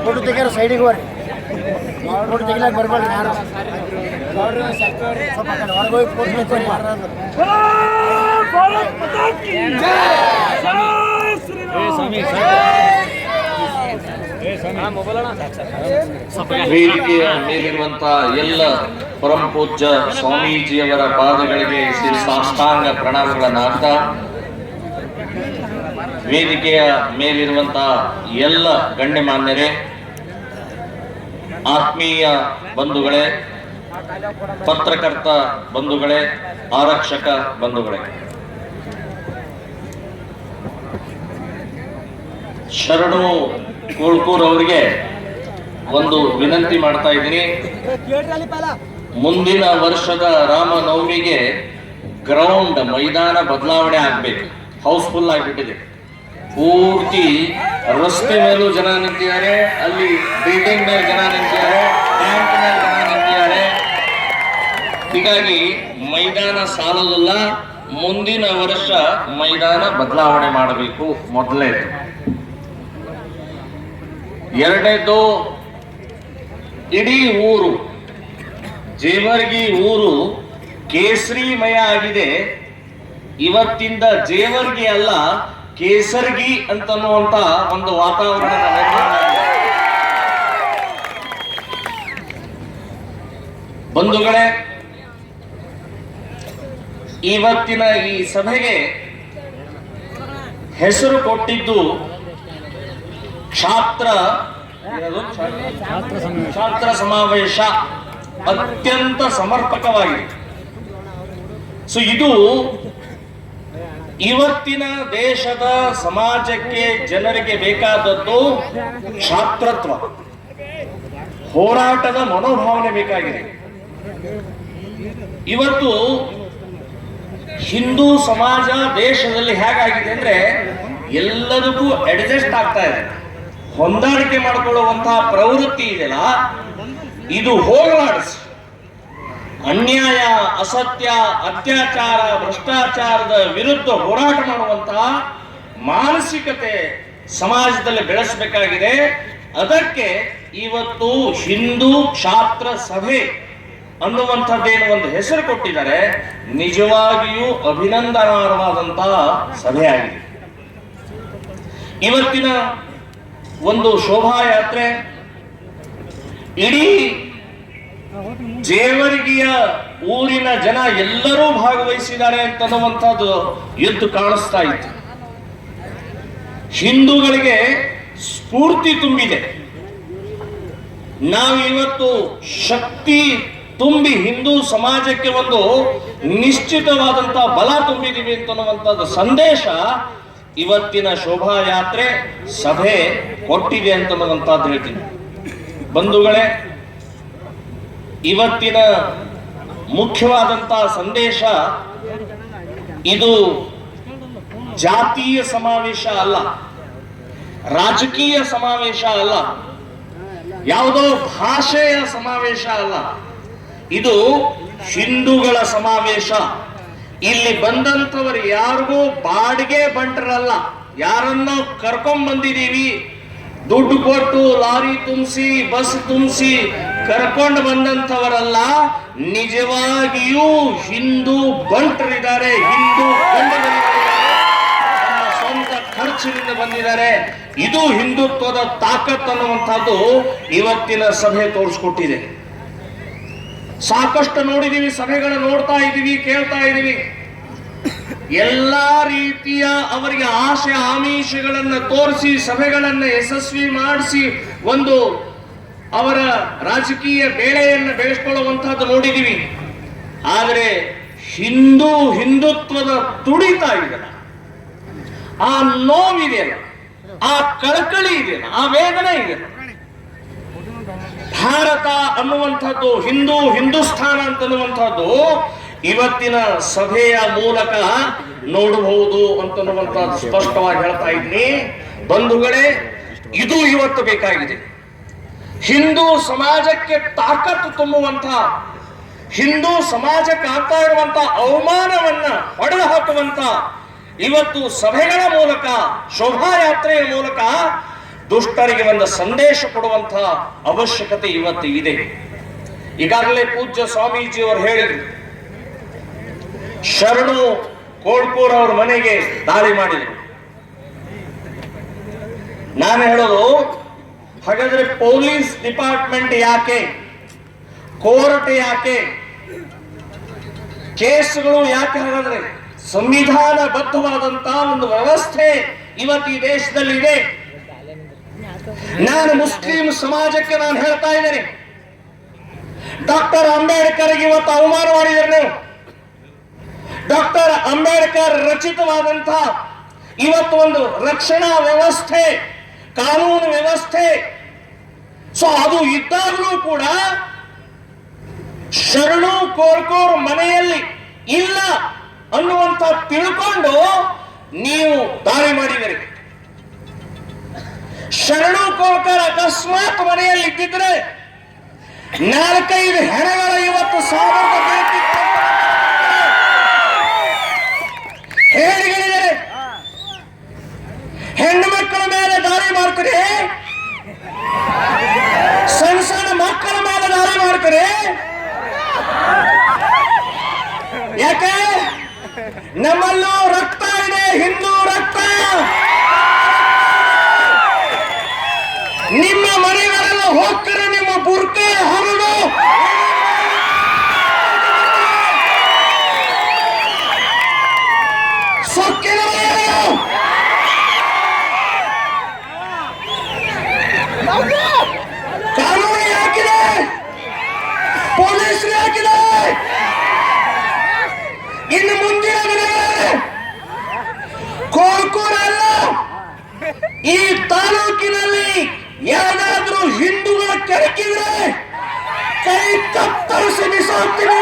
Photo ತೆಗಿಯಾರ ಸೈಡಿಗೆ ಹೋರಿ. Photo ತೆಗಿಲಾಕ ಬರ್ಬೇಡ್ರಿ ಯಾರು. ಸ್ವಲ್ಪ ಹೊರಗೋಗಿ ಫೋಟೋ ತೆಗಿರಿ. ವೇದಿಕೆಯ ಮೇಲಿರುವಂತಹ ಎಲ್ಲ ಪರಮ ಪೂಜ್ಯ ಸ್ವಾಮೀಜಿಯವರ ಪಾದಗಳಿಗೆ ಸಾಷ್ಟಾಂಗ ಪ್ರಣಾಮಗಳನ್ನು ಹಾಕ್ತಾ, ವೇದಿಕೆಯ ಮೇಲಿರುವಂತಹ ಎಲ್ಲ ಗಣ್ಯಮಾನ್ಯರೇ, ಆತ್ಮೀಯ ಬಂಧುಗಳೇ, ಪತ್ರಕರ್ತ ಬಂಧುಗಳೇ, ಆರಕ್ಷಕ ಬಂಧುಗಳೇ, ಶರಣು ಕೋಳ್ಕೂರ್ ಅವರಿಗೆ ಒಂದು ವಿನಂತಿ ಮಾಡ್ತಾ ಇದ್ದೀನಿ. ಮುಂದಿನ ವರ್ಷದ ರಾಮನವಮಿಗೆ ಗ್ರೌಂಡ್ ಮೈದಾನ ಬದಲಾವಣೆ ಆಗ್ಬೇಕು. ಹೌಸ್ಫುಲ್ ಆಗಿಬಿಟ್ಟಿದೆ. ಪೂರ್ತಿ ರಸ್ತೆ ಮೇಲೂ ಜನ ನಿಂತಿದ್ದಾರೆ, ಅಲ್ಲಿ ಬಿಲ್ಡಿಂಗ್ ಮೇಲೆ ಜನ ನಿಂತಿದ್ದಾರೆ, ಟ್ಯಾಂಕ್ ಮೇಲೆ ಜನ ನಿಂತಿದ್ದಾರೆ. ಹೀಗಾಗಿ ಮೈದಾನ ಸಾಲೋದಿಲ್ಲ. ಮುಂದಿನ ವರ್ಷ ಮೈದಾನ ಬದಲಾವಣೆ ಮಾಡಬೇಕು. ಮೊದಲನೇದು. ಎರಡನೇದು, ಇಡೀ ಊರು ಜೇವರ್ಗಿ ಊರು ಕೇಸರಿಮಯ ಆಗಿದೆ. ಇವತ್ತಿಂದ ಜೇವರ್ಗಿ ಅಲ್ಲ, ಕೇಸರ್ಗಿ ಅಂತನ್ನುವಂತ ಒಂದು ವಾತಾವರಣ ಬಂಧುಗಳೇ. ಇವತ್ತಿನ ಈ ಸಭೆಗೆ ಹೆಸರು ಕೊಟ್ಟಿದ್ದು ಛಾತ್ರ ಸಮಾವೇಶ. ಅತ್ಯಂತ ಸಮರ್ಪಕವಾಗಿದೆ. ಸೊ ಇದು ಇವತ್ತಿನ ದೇಶದ ಸಮಾಜಕ್ಕೆ, ಜನರಿಗೆ ಬೇಕಾದದ್ದು ಛಾತ್ರತ್ವ, ಹೋರಾಟದ ಮನೋಭಾವನೆ ಬೇಕಾಗಿದೆ. ಇವತ್ತು ಹಿಂದೂ ಸಮಾಜ ದೇಶದಲ್ಲಿ ಹೇಗಾಗಿದೆ ಅಂದ್ರೆ ಎಲ್ಲದಕ್ಕೂ ಅಡ್ಜಸ್ಟ್ ಆಗ್ತಾ ಇದೆ. ಹೊಂದಾಣಿಕೆ ಮಾಡಿಕೊಳ್ಳುವಂತಹ ಪ್ರವೃತ್ತಿ ಇದೆಯಲ್ಲ, ಇದು ಹೋಗಲಾಡಿಸಿ ಅನ್ಯಾಯ, ಅಸತ್ಯ, ಅತ್ಯಾಚಾರ, ಭ್ರಷ್ಟಾಚಾರದ ವಿರುದ್ಧ ಹೋರಾಟ ಮಾಡುವಂತಹ ಮಾನಸಿಕತೆ ಸಮಾಜದಲ್ಲಿ ಬೆಳೆಸಬೇಕಾಗಿದೆ. ಅದಕ್ಕೆ ಇವತ್ತು ಹಿಂದೂ ಛಾತ್ರ ಸಭೆ ಅನ್ನುವಂಥದ್ದೇನು ಒಂದು ಹೆಸರು ಕೊಟ್ಟಿದ್ದಾರೆ. ನಿಜವಾಗಿಯೂ ಅಭಿನಂದನಾರ್ಹವಾದಂತಹ ಸಭೆಯಾಗಿದೆ. ಇವತ್ತಿನ ಒಂದು ಶೋಭಾಯಾತ್ರೆ ಇಡೀ ಜೇವರ್ಗಿಯ ಊರಿನ ಜನ ಎಲ್ಲರೂ ಭಾಗವಹಿಸಿದ್ದಾರೆ ಅಂತನ್ನುವಂಥದ್ದು ಎದ್ದು ಕಾಣಿಸ್ತಾ ಇತ್ತು. ಹಿಂದೂಗಳಿಗೆ ಸ್ಫೂರ್ತಿ ತುಂಬಿದೆ. ನಾವು ಇವತ್ತು ಶಕ್ತಿ ತುಂಬಿ ಹಿಂದೂ ಸಮಾಜಕ್ಕೆ ಒಂದು ನಿಶ್ಚಿತವಾದಂತಹ ಬಲ ತುಂಬಿದೀವಿ ಅಂತನ್ನುವಂಥದ್ದು ಸಂದೇಶ ಇವತ್ತಿನ ಶೋಭಾಯಾತ್ರೆ ಸಭೆ ಕೊಟ್ಟಿದೆ ಅಂತನ್ನುವಂಥದ್ದು ಹೇಳ್ತೀನಿ. ಬಂಧುಗಳೇ, ಇವತ್ತಿನ ಮುಖ್ಯವಾದಂತಹ ಸಂದೇಶ ಇದು ಜಾತೀಯ ಸಮಾವೇಶ ಅಲ್ಲ, ರಾಜಕೀಯ ಸಮಾವೇಶ ಅಲ್ಲ, ಯಾವುದೋ ಭಾಷೆಯ ಸಮಾವೇಶ ಅಲ್ಲ. ಇದು ಹಿಂದೂಗಳ ಸಮಾವೇಶ. ಇಲ್ಲಿ ಬಂದಂಥವರು ಯಾರಿಗೂ ಬಾಡಿಗೆ ಬಂಟರಲ್ಲ. ಯಾರನ್ನ ಕರ್ಕೊಂಡ್ ಬಂದಿದ್ದೀವಿ, ದುಡ್ಡು ಕೊಟ್ಟು ಲಾರಿ ತುಂಬಿಸಿ, ಬಸ್ ತುಂಬಿಸಿ ಕರ್ಕೊಂಡು ಬಂದಂಥವರಲ್ಲ. ನಿಜವಾಗಿಯೂ ಹಿಂದೂ ಬಂಟರಿದ್ದಾರೆ, ಹಿಂದೂ ತಮ್ಮ ಸ್ವಂತ ಖರ್ಚಿನಿಂದ ಬಂದಿದ್ದಾರೆ. ಇದು ಹಿಂದುತ್ವದ ತಾಕತ್ ಅನ್ನುವಂಥದ್ದು ಇವತ್ತಿನ ಸಭೆ ತೋರಿಸ್ಕೊಟ್ಟಿದೆ. ಸಾಕಷ್ಟು ನೋಡಿದೀವಿ, ಸಭೆಗಳು ನೋಡ್ತಾ ಇದ್ದೀವಿ, ಕೇಳ್ತಾ ಇದ್ದೀವಿ. ಎಲ್ಲಾ ರೀತಿಯ ಅವರಿಗೆ ಆಶೆ ಆಮಿಷಗಳನ್ನು ತೋರಿಸಿ ಸಭೆಗಳನ್ನ ಯಶಸ್ವಿ ಮಾಡಿಸಿ ಒಂದು ಅವರ ರಾಜಕೀಯ ಬೇಳೆಯನ್ನು ಬೆಳೆಸ್ಕೊಳ್ಳುವಂತಹದ್ದು ನೋಡಿದೀವಿ. ಆದರೆ ಹಿಂದುತ್ವದ ತುಡಿತ ಇದೆಯಲ್ಲ, ಆ ನೋವಿದೆಯಲ್ಲ, ಆ ಕಳಕಳಿ ಇದೆಯಲ್ಲ, ಆ ವೇದನೆ ಇದೆಯಲ್ಲ, ಭಾರತ ಅನ್ನುವಂಥದ್ದು, ಹಿಂದೂಸ್ಥಾನ ಅಂತನ್ನುವಂಥದ್ದು ಇವತ್ತಿನ ಸಭೆಯ ಮೂಲಕ ನೋಡಬಹುದು ಅಂತನ್ನುವಂಥದ್ದು ಸ್ಪಷ್ಟವಾಗಿ ಹೇಳ್ತಾ ಇದ್ದೀನಿ. ಬಂಧುಗಳೇ, ಇದು ಇವತ್ತು ಬೇಕಾಗಿದೆ. ಹಿಂದೂ ಸಮಾಜಕ್ಕೆ ತಾಕತ್ತು ತುಂಬುವಂತ, ಹಿಂದೂ ಸಮಾಜಕ್ಕೆ ಆಗ್ತಾ ಇರುವಂತ ಅವಮಾನವನ್ನ ಹೊಡೆದು ಹಾಕುವಂತ ಇವತ್ತು ಸಭೆಗಳ ಮೂಲಕ ಶೋಭಾಯಾತ್ರೆಯ ಮೂಲಕ ದುಷ್ಟರಿಗೆ ಒಂದು ಸಂದೇಶ ಕೊಡುವಂತಹ ಅವಶ್ಯಕತೆ ಇವತ್ತು ಇದೆ. ಈಗಾಗಲೇ ಪೂಜ್ಯ ಸ್ವಾಮೀಜಿ ಅವರು ಹೇಳಿದ್ರು, ಶರಣು ಕೋಡ್ಕೂರ್ ಅವ್ರ ಮನೆಗೆ ದಾಳಿ ಮಾಡಿದ್ರು. ನಾನು ಹೇಳೋದು, ಹಾಗಾದ್ರೆ ಪೊಲೀಸ್ ಡಿಪಾರ್ಟ್ಮೆಂಟ್ ಯಾಕೆ, ಕೋರ್ಟ್ ಯಾಕೆ, ಕೇಸ್ಗಳು ಯಾಕೆ? ಹಾಗಾದ್ರೆ ಸಂವಿಧಾನಬದ್ಧವಾದಂತಹ ಒಂದು ವ್ಯವಸ್ಥೆ ಇವತ್ತು ಈ ದೇಶದಲ್ಲಿ ಇದೆ. ನಾನು ಮುಸ್ಲಿಂ ಸಮಾಜಕ್ಕೆ ನಾನು ಹೇಳ್ತಾ ಇದ್ದೇನೆ, ಡಾಕ್ಟರ್ ಅಂಬೇಡ್ಕರ್ಗೆ ಇವತ್ತು ಅವಮಾನ ಮಾಡಿದರೆ ನೀವು. ಡಾಕ್ಟರ್ ಅಂಬೇಡ್ಕರ್ ರಚಿತವಾದಂತಹ ಇವತ್ತು ಒಂದು ರಕ್ಷಣಾ ವ್ಯವಸ್ಥೆ, ಕಾನೂನು ವ್ಯವಸ್ಥೆ, ಸೊ ಅದು ಇದ್ದಾಗಲೂ ಕೂಡ ಶರಣು ಕೋರ್ಕೂರ್ ಮನೆಯಲ್ಲಿ ಇಲ್ಲ ಅನ್ನುವಂತ ತಿಳ್ಕೊಂಡು ನೀವು ದಾಳಿ ಮಾಡಿದಿರಿ. ಶರಣು ಕೋರ್ಕರ್ ಅಕಸ್ಮಾತ್ ಮನೆಯಲ್ಲಿ ಇದ್ದಿದ್ರೆ 4-5 ಹೆಣಗಳ ಇವತ್ತು ಸಾವಿರದ ಹೇಳಿಗಳಿದ್ದಾರೆ. ಹೆಣ್ಣು ಮಕ್ಕಳ ಮೇಲೆ ದಾಳಿ ಮಾಡ್ತಾರೆ, ಸಣ್ಣ ಸಣ್ಣ ಮಕ್ಕಳ ಮೇಲೆ ದಾಳಿ ಮಾಡ್ತಾರೆ. ಯಾಕೆ? ನಮ್ಮಲ್ಲೂ ರಕ್ತ ಇದೆ, ಹಿಂದೂ ರಕ್ತ. ನಿಮ್ಮ ಮನೆಗಳೆಲ್ಲ ಹೋಗ್ತಾರೆ, ನಿಮ್ಮ ಬುರ್ಕೆ ಹರಡು. ಸೊಕ್ಕಿನ ಕಾನೂನು ಯಾಕಿದೆ? ಪೊಲೀಸರು ಯಾಕಿದೆ? ಇನ್ನು ಮುಂದಿನ ದಿನಗಳಲ್ಲಿ ಕೋರ್ಕೂರ್ ಅಲ್ಲ, ಈ ತಾಲೂಕಿನಲ್ಲಿ ಯಾರಾದ್ರೂ ಹಿಂದೂಗಳ ಕೆರಕಿದ್ರೆ ಕೈ ಕತ್ತರಿಸಿ ಬಿಸಾಕ್ತೀವಿ.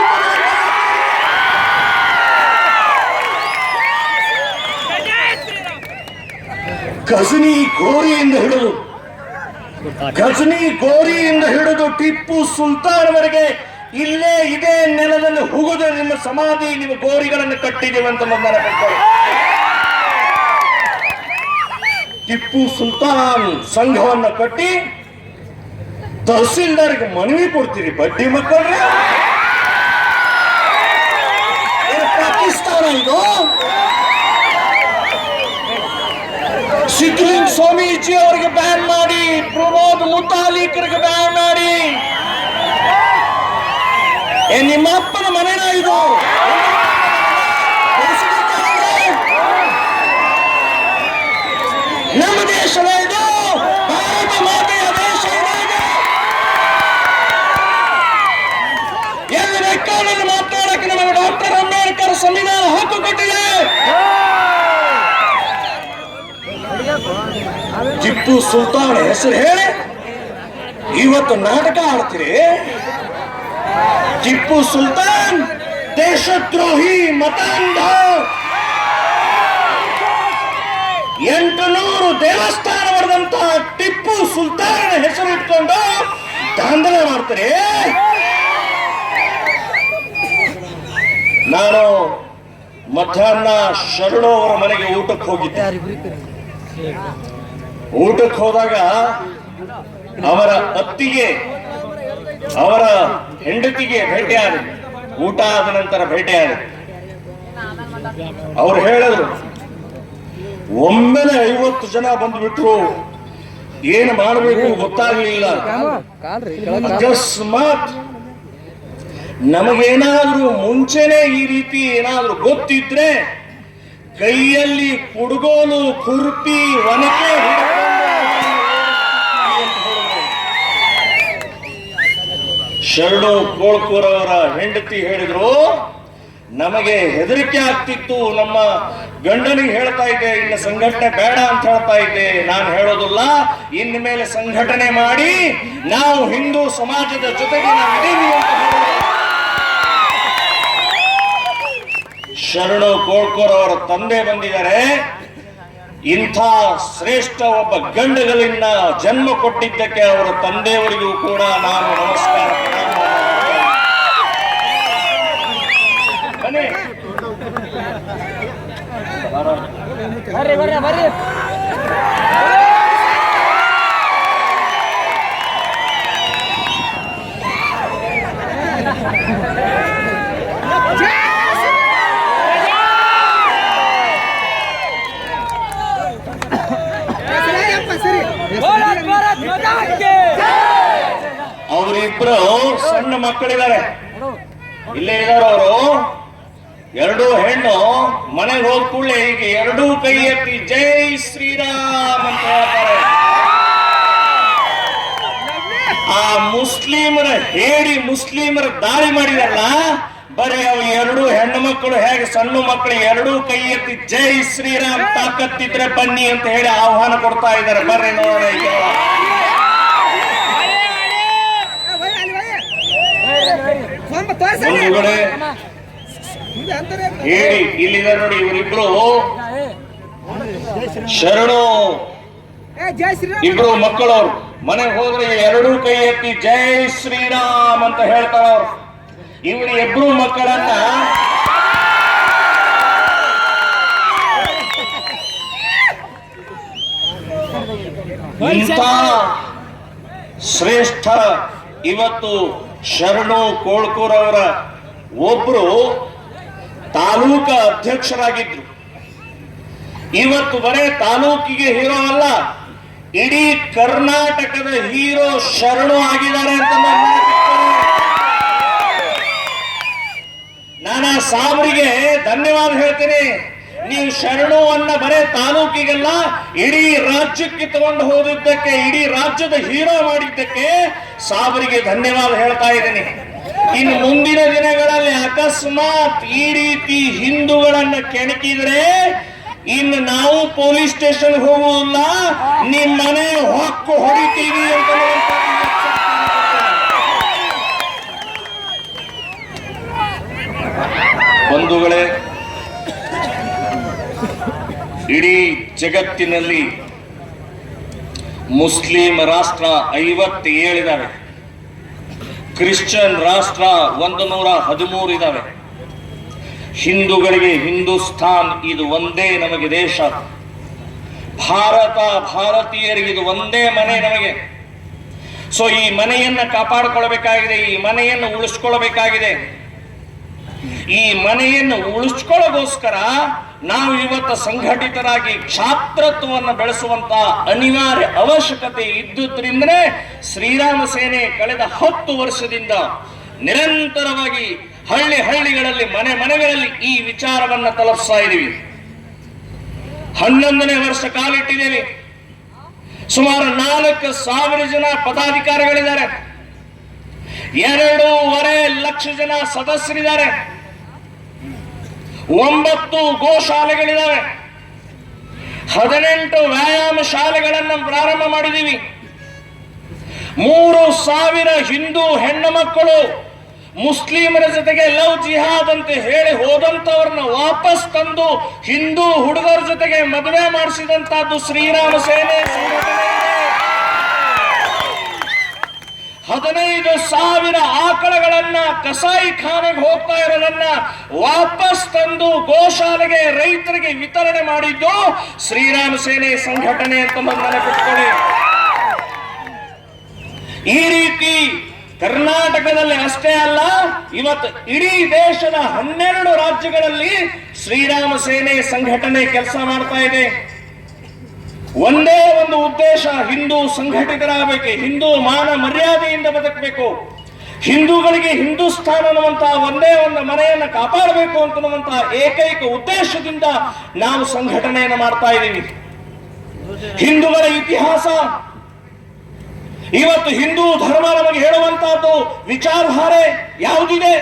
ಗಜನಿ ಗೋರಿಯಿಂದ ಹಿಡಿದು ಟಿಪ್ಪು ಸುಲ್ತಾನ್ವರೆಗೆ ಇಲ್ಲೇ ಇದೇ ನೆಲದಲ್ಲಿ ಹುಗುದು ನಿಮ್ಮ ಸಮಾಧಿ, ನಿಮ್ಮ ಗೋರಿಗಳನ್ನು ಕಟ್ಟಿದ್ದೇವೆ ಅಂತ ನೆನಪಿಟ್ಕೊಳ್ಳಿ. ಟಿಪ್ಪು ಸುಲ್ತಾನ್ ಸಂಘವನ್ನು ಕಟ್ಟಿ ತಹಸೀಲ್ದಾರ್ಗೆ ಮನವಿ ಕೊಡ್ತೀರಿ, ಬಡ್ಡಿ ಮಕ್ಕಳ್ರೆ. ಪಾಕಿಸ್ತಾನ ಇದು. ಸಿದ್ಧಲಿಂಗ ಸ್ವಾಮೀಜಿ ಅವರಿಗೆ ಬ್ಯಾನ್ ಮಾಡಿ, ಪ್ರಮೋದ್ ಮುತಾಲಿಕರಿಗೆ ಬ್ಯಾನ್ ಮಾಡಿ. ನಿಮ್ಮ ಅಪ್ಪನ ಮನೆನ ಇದು? ನಮ್ಮ ದೇಶದ ಇದು, ಭಾರತ ಮಾತೆಯ ದೇಶ ಇದು. ಎಲ್ಲಿ ಬೇಕಾದಲ್ಲಿ ಮಾತನಾಡಕ್ಕೆ ನಮಗೆ ಡಾಕ್ಟರ್ ಅಂಬೇಡ್ಕರ್ ಸಂವಿಧಾನ ಹಕ್ಕು ಕೊಟ್ಟಿದೆ. ಟಿಪ್ಪು ಸುಲ್ತಾನ್ ಹೆಸರು ಹೇಳಿ ಇವತ್ತು ನಾಟಕ ಆಡ್ತೀರಿ. ಟಿಪ್ಪು ಸುಲ್ತಾನ್ ದೇಶದ್ರೋಹಿ, ಮತಾಂಧ. 800 ದೇವಸ್ಥಾನ ಹೊಡೆದಂತ ಟಿಪ್ಪು ಸುಲ್ತಾನ್ ಹೆಸರು ಇಟ್ಕೊಂಡು ದಾಂಧಲೆ ಮಾಡ್ತಾರೆ. ನಾನು ಮಧ್ಯಾಹ್ನ ಶರಣು ಅವರ ಮನೆಗೆ ಊಟಕ್ಕೆ ಹೋಗಿದ್ದೆ. ಊಟಕ್ಕೆ ಹೋದಾಗ ಅವರ ಅತ್ತಿಗೆ, ಅವರ ಹೆಂಡತಿಗೆ ಭೇಟಿಯಾದ. ಊಟ ಆದ ನಂತರ ಭೇಟಿಯಾದ. ಅವ್ರು ಹೇಳಿದ್ರು, ಒಮ್ಮೆಲೆ 50 ಜನ ಬಂದ್ಬಿಟ್ರು, ಏನು ಮಾಡಬೇಕು ಗೊತ್ತಾಗ್ಲಿಲ್ಲ. ಅಕಸ್ಮಾತ್ ನಮಗೇನಾದ್ರೂ ಮುಂಚೆನೆ ಈ ರೀತಿ ಏನಾದ್ರೂ ಗೊತ್ತಿದ್ರೆ ಕೈಯಲ್ಲಿ ಕುಡುಗೋಲು, ಕುರ್ಪಿ, ಒನಕೆ ಶರಣು ಕೋಳ್ಕೂರ್ ಅವರ ಹೆಂಡತಿ ಹೇಳಿದ್ರು, ನಮಗೆ ಹೆದರಿಕೆ ಆಗ್ತಿತ್ತು, ನಮ್ಮ ಗಂಡನಿಗೆ ಹೇಳ್ತಾ ಇದ್ದೆ ಇನ್ನು ಸಂಘಟನೆ ಬೇಡ ಅಂತ ಹೇಳ್ತಾ ಇದ್ದೆ. ನಾನು ಹೇಳೋದಿಲ್ಲ, ಇನ್ನು ಮೇಲೆ ಸಂಘಟನೆ ಮಾಡಿ ನಾವು ಹಿಂದೂ ಸಮಾಜದ ಜೊತೆಗೆ ನಾವಿದ್ದೀವಿ ಅಂತ ಹೇಳಿದ್ರು. ಶರಣು ಕೋಳ್ಕೂರ್ ಅವರ ತಂದೆ ಬಂದಿದ್ದಾರೆ. ಇಂಥ ಶ್ರೇಷ್ಠ ಒಬ್ಬ ಗಂಡಗಳಿಂದ ಜನ್ಮ ಕೊಟ್ಟಿದ್ದಕ್ಕೆ ಅವರ ತಂದೆಯವರಿಗೂ ಕೂಡ ನಾನು ನಮಸ್ಕಾರ. ಅವರಿಬ್ರು ಸಣ್ಣ ಮಕ್ಕಳಿದ್ದಾರೆ, ಇಲ್ಲೇ ಇದ್ದಾರೆ ಅವರು. ಎರಡೂ ಹೆಣ್ಣು ಮನೆಗೆ ಹೋದ ಕೂಡಲೇ ಈಗ ಎರಡೂ ಕೈ ಎತ್ತಿ ಜೈ ಶ್ರೀರಾಮ್ ಅಂತ ಹೇಳ್ತಾರೆ. ಆ ಮುಸ್ಲಿಮರ ಮುಸ್ಲಿಮರ ದಾಳಿ ಮಾಡಿದಾರಲ್ಲ, ಬರೀ ಅವು ಎರಡೂ ಹೆಣ್ಣು ಮಕ್ಕಳು ಹೇಗೆ ಸಣ್ಣ ಮಕ್ಕಳು ಎರಡೂ ಕೈ ಎತ್ತಿ ಜೈ ಶ್ರೀರಾಮ್ ತಾಕತ್ತಿದ್ರೆ ಬನ್ನಿ ಅಂತ ಹೇಳಿ ಆಹ್ವಾನ ಕೊಡ್ತಾ ಇದ್ದಾರೆ. ಬರ್ರಿ ನೋಡೋಣ ಈಗ. ಬಂಧುಗಳೇ, ಹೇಳಿ ಇಲ್ಲಿದ್ದಾರೆ ನೋಡಿ ಇವರಿಬ್ರು ಶರಣು, ಇಬ್ರು ಮಕ್ಕಳವ್ರು. ಮನೆಗೆ ಹೋದ್ರೆ ಎರಡೂ ಕೈ ಎತ್ತಿ ಜೈ ಶ್ರೀರಾಮ್ ಅಂತ ಹೇಳ್ತಾರವ್ರು. ಇವರು ಇಬ್ರು ಮಕ್ಕಳನ್ನ ಇಂಥ ಶ್ರೇಷ್ಠ ಇವತ್ತು ಶರಣು ಕೋಳ್ಕೂರ್ ಅವರ ಒಬ್ರು ತಾಲೂಕ ಅಧ್ಯಕ್ಷರಾಗಿದ್ರು. ಇವತ್ತು ಬರೇ ತಾಲೂಕಿಗೆ ಹೀರೋ ಅಲ್ಲ, ಇಡೀ ಕರ್ನಾಟಕದ ಹೀರೋ ಶರಣು ಆಗಿದ್ದಾರೆ ಅಂತ ನಾನು ಸಾಬ್ರಿಗೆ ಧನ್ಯವಾದ ಹೇಳ್ತೀನಿ. ನೀವು ಶರಣು ಅನ್ನ ಬರೇ ತಾಲೂಕಿಗೆಲ್ಲ ಇಡೀ ರಾಜ್ಯಕ್ಕೆ ತಗೊಂಡು ಹೋದಿದ್ದಕ್ಕೆ, ಇಡೀ ರಾಜ್ಯದ ಹೀರೋ ಮಾಡಿದ್ದಕ್ಕೆ ಸಾಬ್ರಿಗೆ ಧನ್ಯವಾದ ಹೇಳ್ತಾ ಇದ್ದೀನಿ. ಇನ್ನು ಮುಂದಿನ ದಿನಗಳಲ್ಲಿ ಅಕಸ್ಮಾತ್ ಈ ರೀತಿ ಹಿಂದೂಗಳನ್ನ ಕೆಣಕಿದ್ರೆ ಇನ್ನು ನಾವು ಪೊಲೀಸ್ ಸ್ಟೇಷನ್ ಹೋಗುವುದಿಲ್ಲ, ನಿಮ್ಮ ಮನೆ ಹೊಕ್ಕು ಹೊಡಿತೀವಿ ಅಂತ. ಬಂಧುಗಳೇ, ಇಡೀ ಜಗತ್ತಿನಲ್ಲಿ ಮುಸ್ಲಿಂ ರಾಷ್ಟ್ರ 57 ಇದಾವೆ, ಕ್ರಿಶ್ಚಿಯನ್ ರಾಷ್ಟ್ರ 113 ಇದಾವೆ. ಹಿಂದೂಗಳಿಗೆ ಹಿಂದೂಸ್ತಾನ್ ಇದು ಒಂದೇ ನಮಗೆ ದೇಶ. ಭಾರತೀಯರಿಗೆ ಇದು ಒಂದೇ ಮನೆ ನಮಗೆ. ಸೊ ಈ ಮನೆಯನ್ನ ಕಾಪಾಡಿಕೊಳ್ಳಬೇಕಾಗಿದೆ, ಈ ಮನೆಯನ್ನು ಉಳಿಸ್ಕೊಳ್ಬೇಕಾಗಿದೆ. ಈ ಮನೆಯನ್ನು ಉಳಿಸ್ಕೊಳ್ಳೋಗೋಸ್ಕರ ನಾವು ಇವತ್ತು ಸಂಘಟಿತರಾಗಿ ಛಾತ್ರತ್ವವನ್ನು ಬೆಳೆಸುವಂತ ಅನಿವಾರ್ಯ ಅವಶ್ಯಕತೆ ಇದ್ದುದರಿಂದನೇ ಶ್ರೀರಾಮ ಸೇನೆ ಕಳೆದ 10 ವರ್ಷದಿಂದ ನಿರಂತರವಾಗಿ ಹಳ್ಳಿಗಳಲ್ಲಿ ಮನೆಗಳಲ್ಲಿ ಈ ವಿಚಾರವನ್ನ ತಲುಪಿಸ್ತಾ ಇದೀವಿ. 11ನೇ ವರ್ಷ ಕಾಲಿಟ್ಟಿದ್ದೇವೆ. ಸುಮಾರು 4,000 ಜನ ಪದಾಧಿಕಾರಿಗಳಿದ್ದಾರೆ, 2.5 ಲಕ್ಷ ಜನ ಸದಸ್ಯರಿದ್ದಾರೆ, 9 ಗೋಶಾಲೆಗಳಿದ್ದಾವೆ, 18 ವ್ಯಾಯಾಮ ಶಾಲೆಗಳನ್ನು ಪ್ರಾರಂಭ ಮಾಡಿದೀವಿ. 3,000 ಹಿಂದೂ ಹೆಣ್ಣು ಮಕ್ಕಳು ಮುಸ್ಲಿಮರ ಜೊತೆಗೆ ಲವ್ ಜಿಹಾದ್ ಅಂತ ಹೇಳಿ ಹೋದಂತವ್ರನ್ನ ವಾಪಸ್ ತಂದು ಹಿಂದೂ ಹುಡುಗರ ಜೊತೆಗೆ ಮದುವೆ ಮಾಡಿಸಿದಂತಹದ್ದು ಶ್ರೀರಾಮ ಸೇನೆ ಸಂಘಟನೆ. 15,000 ಆಕಳಗಳನ್ನ ಕಸಾಯಿ ಖಾನೆಗೆ ಹೋಗ್ತಾ ಇರೋದನ್ನ ವಾಪಸ್ ತಂದು ಗೋಶಾಲೆಗೆ ರೈತರಿಗೆ ವಿತರಣೆ ಮಾಡಿದ್ದು ಶ್ರೀರಾಮ ಸೇನೆ ಸಂಘಟನೆ ಅಂತ ನೆನಪಿಟ್ಕೊಳ್ಳಿ. ಈ ರೀತಿ ಕರ್ನಾಟಕದಲ್ಲಿ ಅಷ್ಟೇ ಅಲ್ಲ, ಇವತ್ತು ಇಡೀ ದೇಶದ 12 ರಾಜ್ಯಗಳಲ್ಲಿ ಶ್ರೀರಾಮ ಸೇನೆ ಸಂಘಟನೆ ಕೆಲಸ ಮಾಡ್ತಾ ಇದೆ. ಒಂದೇ ಒಂದು ಉದ್ದೇಶ, ಹಿಂದೂ ಸಂಘಟಿತರಾಗಬೇಕು, ಹಿಂದೂ ಮಾನ ಮರ್ಯಾದೆಯಿಂದ ಬದುಕಬೇಕು, ಹಿಂದೂಗಳಿಗೆ ಹಿಂದೂಸ್ತಾನ ಅನ್ನುವಂತಹ ಒಂದೇ ಒಂದು ಮನೆಯನ್ನು ಕಾಪಾಡಬೇಕು ಅಂತನ್ನುವಂತಹ ಏಕೈಕ ಉದ್ದೇಶದಿಂದ ನಾವು ಸಂಘಟನೆಯನ್ನು ಮಾಡ್ತಾ ಇದ್ದೀವಿ. ಹಿಂದೂಗಳ ಇತಿಹಾಸ, ಇವತ್ತು ಹಿಂದೂ ಧರ್ಮ ನಮಗೆ ಹೇಳುವಂತಹದ್ದು ವಿಚಾರಧಾರೆ ಯಾವುದಿದೆ?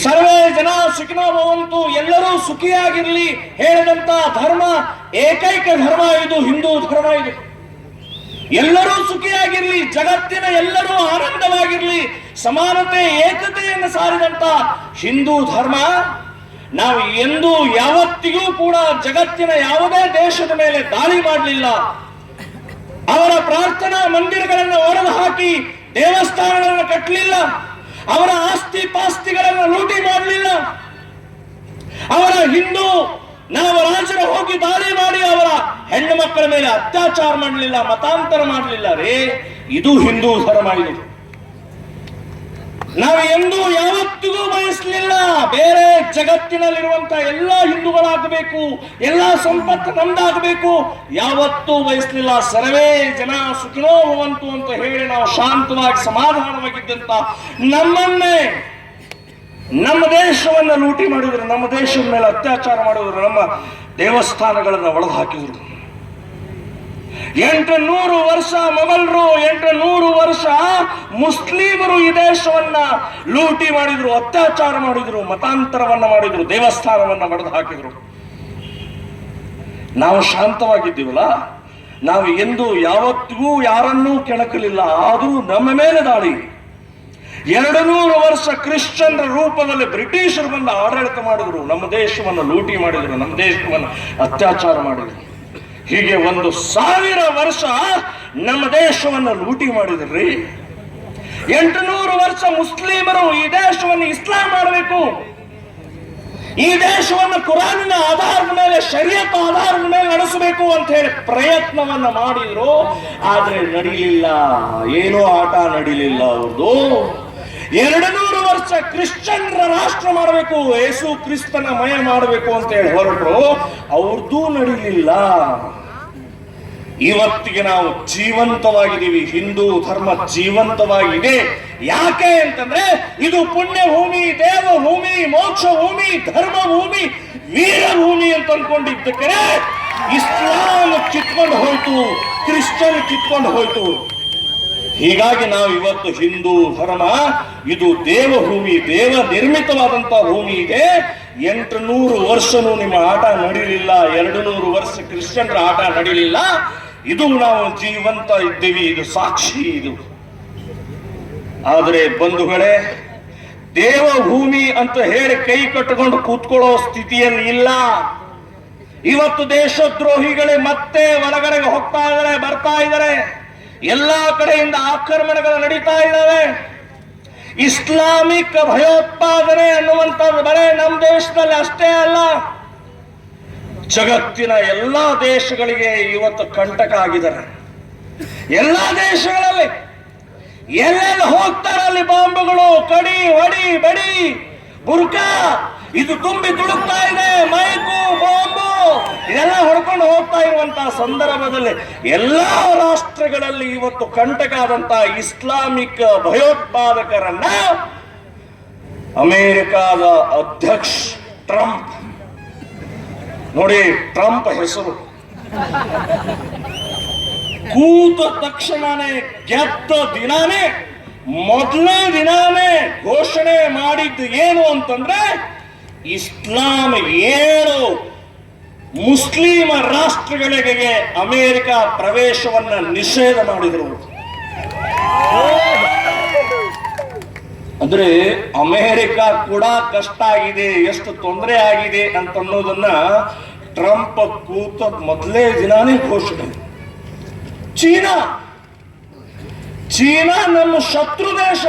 ಸರ್ವೇ ಜನ ಸುಖಿನೋ ಭವಂತು, ಎಲ್ಲರೂ ಸುಖಿಯಾಗಿರ್ಲಿ ಹೇಳಿದಂತ ಧರ್ಮ, ಏಕೈಕ ಧರ್ಮ ಇದು ಹಿಂದೂ ಧರ್ಮ. ಇದು ಎಲ್ಲರೂ ಸುಖಿಯಾಗಿರ್ಲಿ, ಜಗತ್ತಿನ ಎಲ್ಲರೂ ಆನಂದವಾಗಿರ್ಲಿ, ಸಮಾನತೆ ಏಕತೆಯನ್ನು ಸಾರಿದಂತ ಹಿಂದೂ ಧರ್ಮ. ನಾವು ಎಂದೂ ಯಾವತ್ತಿಗೂ ಕೂಡ ಜಗತ್ತಿನ ಯಾವುದೇ ದೇಶದ ಮೇಲೆ ದಾಳಿ ಮಾಡಲಿಲ್ಲ, ಅವರ ಪ್ರಾರ್ಥನಾ ಮಂದಿರಗಳನ್ನು ಒಡೆದು ಹಾಕಿ ದೇವಸ್ಥಾನಗಳನ್ನು ಕಟ್ಟಲಿಲ್ಲ, ಅವರ ಆಸ್ತಿ ಪಾಸ್ತಿಗಳನ್ನು ಲೂಟಿ ಮಾಡಲಿಲ್ಲ. ಅವರ ಹಿಂದೂ ನಾವು ರಾಜರ ಹೋಗಿ ದಾಳಿ ಮಾಡಿ ಅವರ ಹೆಣ್ಣು ಮಕ್ಕಳ ಮೇಲೆ ಅತ್ಯಾಚಾರ ಮಾಡಲಿಲ್ಲ, ಮತಾಂತರ ಮಾಡಲಿಲ್ಲ ರೇ. ಇದು ಹಿಂದೂ ಧರ್ಮ. ಇದು ನಾವು ಎಂದೂ ಯಾವತ್ತಿಗೂ ಬಯಸಲಿಲ್ಲ ಬೇರೆ ಜಗತ್ತಿನಲ್ಲಿರುವಂತ ಎಲ್ಲ ಹಿಂದೂಗಳಾಗಬೇಕು, ಎಲ್ಲ ಸಂಪತ್ತು ನಮ್ದಾಗಬೇಕು, ಯಾವತ್ತೂ ಬಯಸಲಿಲ್ಲ. ಸರ್ವೇ ಜನ ಸುಖಿನೋ ಭವಂತು ಅಂತ ಹೇಳಿ ನಾವು ಶಾಂತವಾಗಿ ಸಮಾಧಾನವಾಗಿದ್ದಂತ ನಮ್ಮನ್ನೇ, ನಮ್ಮ ದೇಶವನ್ನ ಲೂಟಿ ಮಾಡಿದ್ರು, ನಮ್ಮ ದೇಶದ ಮೇಲೆ ಅತ್ಯಾಚಾರ ಮಾಡಿದ್ರು, ನಮ್ಮ ದೇವಸ್ಥಾನಗಳನ್ನ ಒಡೆದು ಹಾಕಿದ್ರು. 800 ವರ್ಷ ಮೊಘಲರು, 800 ವರ್ಷ ಮುಸ್ಲಿಮರು ಈ ದೇಶವನ್ನ ಲೂಟಿ ಮಾಡಿದ್ರು, ಅತ್ಯಾಚಾರ ಮಾಡಿದ್ರು, ಮತಾಂತರವನ್ನ ಮಾಡಿದ್ರು, ದೇವಸ್ಥಾನವನ್ನ ಒಡೆದು ಹಾಕಿದ್ರು. ನಾವು ಶಾಂತವಾಗಿದ್ದೀವಲ್ಲ, ನಾವು ಎಂದು ಯಾವತ್ತಿಗೂ ಯಾರನ್ನೂ ಕೆಣಕಲಿಲ್ಲ. ಆದರೂ ನಮ್ಮ ಮೇಲೆ ದಾಳಿ. 200 ವರ್ಷ ಕ್ರಿಶ್ಚಿಯನ್ರ ರೂಪದಲ್ಲಿ ಬ್ರಿಟಿಷರು ಬಂದು ಆಡಳಿತ ಮಾಡಿದ್ರು, ನಮ್ಮ ದೇಶವನ್ನು ಲೂಟಿ ಮಾಡಿದ್ರು, ನಮ್ಮ ದೇಶವನ್ನು ಅತ್ಯಾಚಾರ ಮಾಡಿದ್ರು. ಹೀಗೆ 1000 ವರ್ಷ ನಮ್ಮ ದೇಶವನ್ನು ಲೂಟಿ ಮಾಡಿದ್ರಿ. 800 ವರ್ಷ ಮುಸ್ಲಿಮರು ಈ ದೇಶವನ್ನು ಇಸ್ಲಾಂ ಮಾಡಬೇಕು, ಈ ದೇಶವನ್ನು ಕುರಾನಿನ ಆಧಾರದ ಮೇಲೆ, ಶರೀಯತ್ ಆಧಾರದ ಮೇಲೆ ನಡೆಸಬೇಕು ಅಂತ ಹೇಳಿ ಪ್ರಯತ್ನವನ್ನ ಮಾಡಿದ್ರು. ಆದ್ರೆ ನಡೀಲಿಲ್ಲ, ಏನೋ ಆಟ ನಡೀಲಿಲ್ಲ ಅವ್ರದ್ದು. 200 ವರ್ಷ ಕ್ರಿಶ್ಚಿಯನ್ರ ರಾಷ್ಟ್ರ ಮಾಡಬೇಕು, ಯೇಸು ಕ್ರಿಸ್ತನ ಮಯ ಮಾಡಬೇಕು ಅಂತ ಹೇಳಿ ಹೊರಟರು, ಅವ್ರದ್ದೂ ನಡೀಲಿಲ್ಲ. ಇವತ್ತಿಗೆ ನಾವು ಜೀವಂತವಾಗಿದ್ದೀವಿ, ಹಿಂದೂ ಧರ್ಮ ಜೀವಂತವಾಗಿದೆ. ಯಾಕೆ ಅಂತಂದ್ರೆ ಇದು ಪುಣ್ಯ ಭೂಮಿ, ದೇವ ಭೂಮಿ, ಮೋಕ್ಷ ಭೂಮಿ, ಧರ್ಮ ಭೂಮಿ, ವೀರ ಭೂಮಿ ಅಂತ ಅನ್ಕೊಂಡಿದ್ದಕ್ಕೆ ಇಸ್ಲಾಂ ಕಿತ್ಕೊಂಡು ಹೋಯ್ತು, ಕ್ರಿಶ್ಚಿಯನ್ ಕಿತ್ಕೊಂಡು ಹೋಯ್ತು. ಹೀಗಾಗಿ ನಾವು ಇವತ್ತು ಹಿಂದೂ ಧರ್ಮ ಇದು ದೇವಭೂಮಿ, ದೇವ ನಿರ್ಮಿತವಾದಂತಹ ಭೂಮಿ ಇದೆ. 800 ವರ್ಷನೂ ನಿಮ್ಮ ಆಟ ನಡೀಲಿಲ್ಲ, 200 ವರ್ಷ ಕ್ರಿಶ್ಚಿಯನ್ರ ಆಟ ನಡೀಲಿಲ್ಲ. ಇದು ನಾವು ಜೀವಂತ ಇದ್ದೀವಿ, ಇದು ಸಾಕ್ಷಿ ಇದು. ಆದರೆ ಬಂಧುಗಳೇ, ದೇವಭೂಮಿ ಅಂತ ಹೇಳಿ ಕೈ ಕಟ್ಟಿಕೊಂಡು ಕೂತ್ಕೊಳ್ಳೋ ಸ್ಥಿತಿಯಲ್ಲಿ ಇಲ್ಲ. ಇವತ್ತು ದೇಶದ್ರೋಹಿಗಳೇ ಮತ್ತೆ ಒಳಗಡೆಗೆ ಹೋಗ್ತಾ ಇದ್ದಾರೆ, ಬರ್ತಾ ಇದ್ದಾರೆ. ಎಲ್ಲಾ ಕಡೆಯಿಂದ ಆಕ್ರಮಣಗಳು ನಡೀತಾ ಇದ್ದಾವೆ. ಇಸ್ಲಾಮಿಕ್ ಭಯೋತ್ಪಾದನೆ ಅನ್ನುವಂಥದ್ದು ಬರೇ ನಮ್ಮ ದೇಶದಲ್ಲಿ ಅಷ್ಟೇ ಅಲ್ಲ, ಜಗತ್ತಿನ ಎಲ್ಲಾ ದೇಶಗಳಿಗೆ ಇವತ್ತು ಕಂಟಕ ಆಗಿದ್ದಾರೆ. ಎಲ್ಲಾ ದೇಶಗಳಲ್ಲಿ ಎಲ್ಲೆಲ್ಲ ಹೋಗ್ತಾರೆ ಅಲ್ಲಿ ಬಾಂಬುಗಳು, ಕಡಿ ಹೊಡಿ ಬಡಿ ಬುರ್ಕಾ ಇದು ತುಂಬಿ ತುಳುಕ್ತಾ ಇದೆ, ಮೈಕು ಬಾಂಬು ಇದೆಲ್ಲ ಹೊಡ್ಕೊಂಡು ಹೋಗ್ತಾ ಇರುವಂತಹ ಸಂದರ್ಭದಲ್ಲಿ ಎಲ್ಲಾ ರಾಷ್ಟ್ರಗಳಲ್ಲಿ ಇವತ್ತು ಕಂಟಕ ಆದಂತಹ ಇಸ್ಲಾಮಿಕ್ ಭಯೋತ್ಪಾದಕರನ್ನ ಅಮೆರಿಕಾದ ಅಧ್ಯಕ್ಷ ಟ್ರಂಪ್, ನೋಡಿ ಟ್ರಂಪ್ ಹೆಸರು ಕೂತ ತಕ್ಷಣನೇ ಗೆದ್ದ ದಿನಾನೇ ಮೊದಲನೇ ದಿನಾನೇ ಘೋಷಣೆ ಮಾಡಿದ್ದು ಏನು ಅಂತಂದ್ರೆ ಇಸ್ಲಾಂ 7 ಮುಸ್ಲಿಮ ರಾಷ್ಟ್ರಗಳಿಗೆ ಅಮೆರಿಕ ಪ್ರವೇಶವನ್ನ ನಿಷೇಧ ಮಾಡಿದರು. ಅಂದ್ರೆ ಅಮೆರಿಕ ಕೂಡ ಕಷ್ಟ ಆಗಿದೆ, ಎಷ್ಟು ತೊಂದರೆ ಆಗಿದೆ ಅಂತ ಅನ್ನೋದನ್ನ ಟ್ರಂಪ್ ಕೂತ ಮೊದಲೇ ದಿನಾನೇ ಘೋಷಣೆ. ಚೀನಾ ನಮ್ಮ ಶತ್ರು ದೇಶ,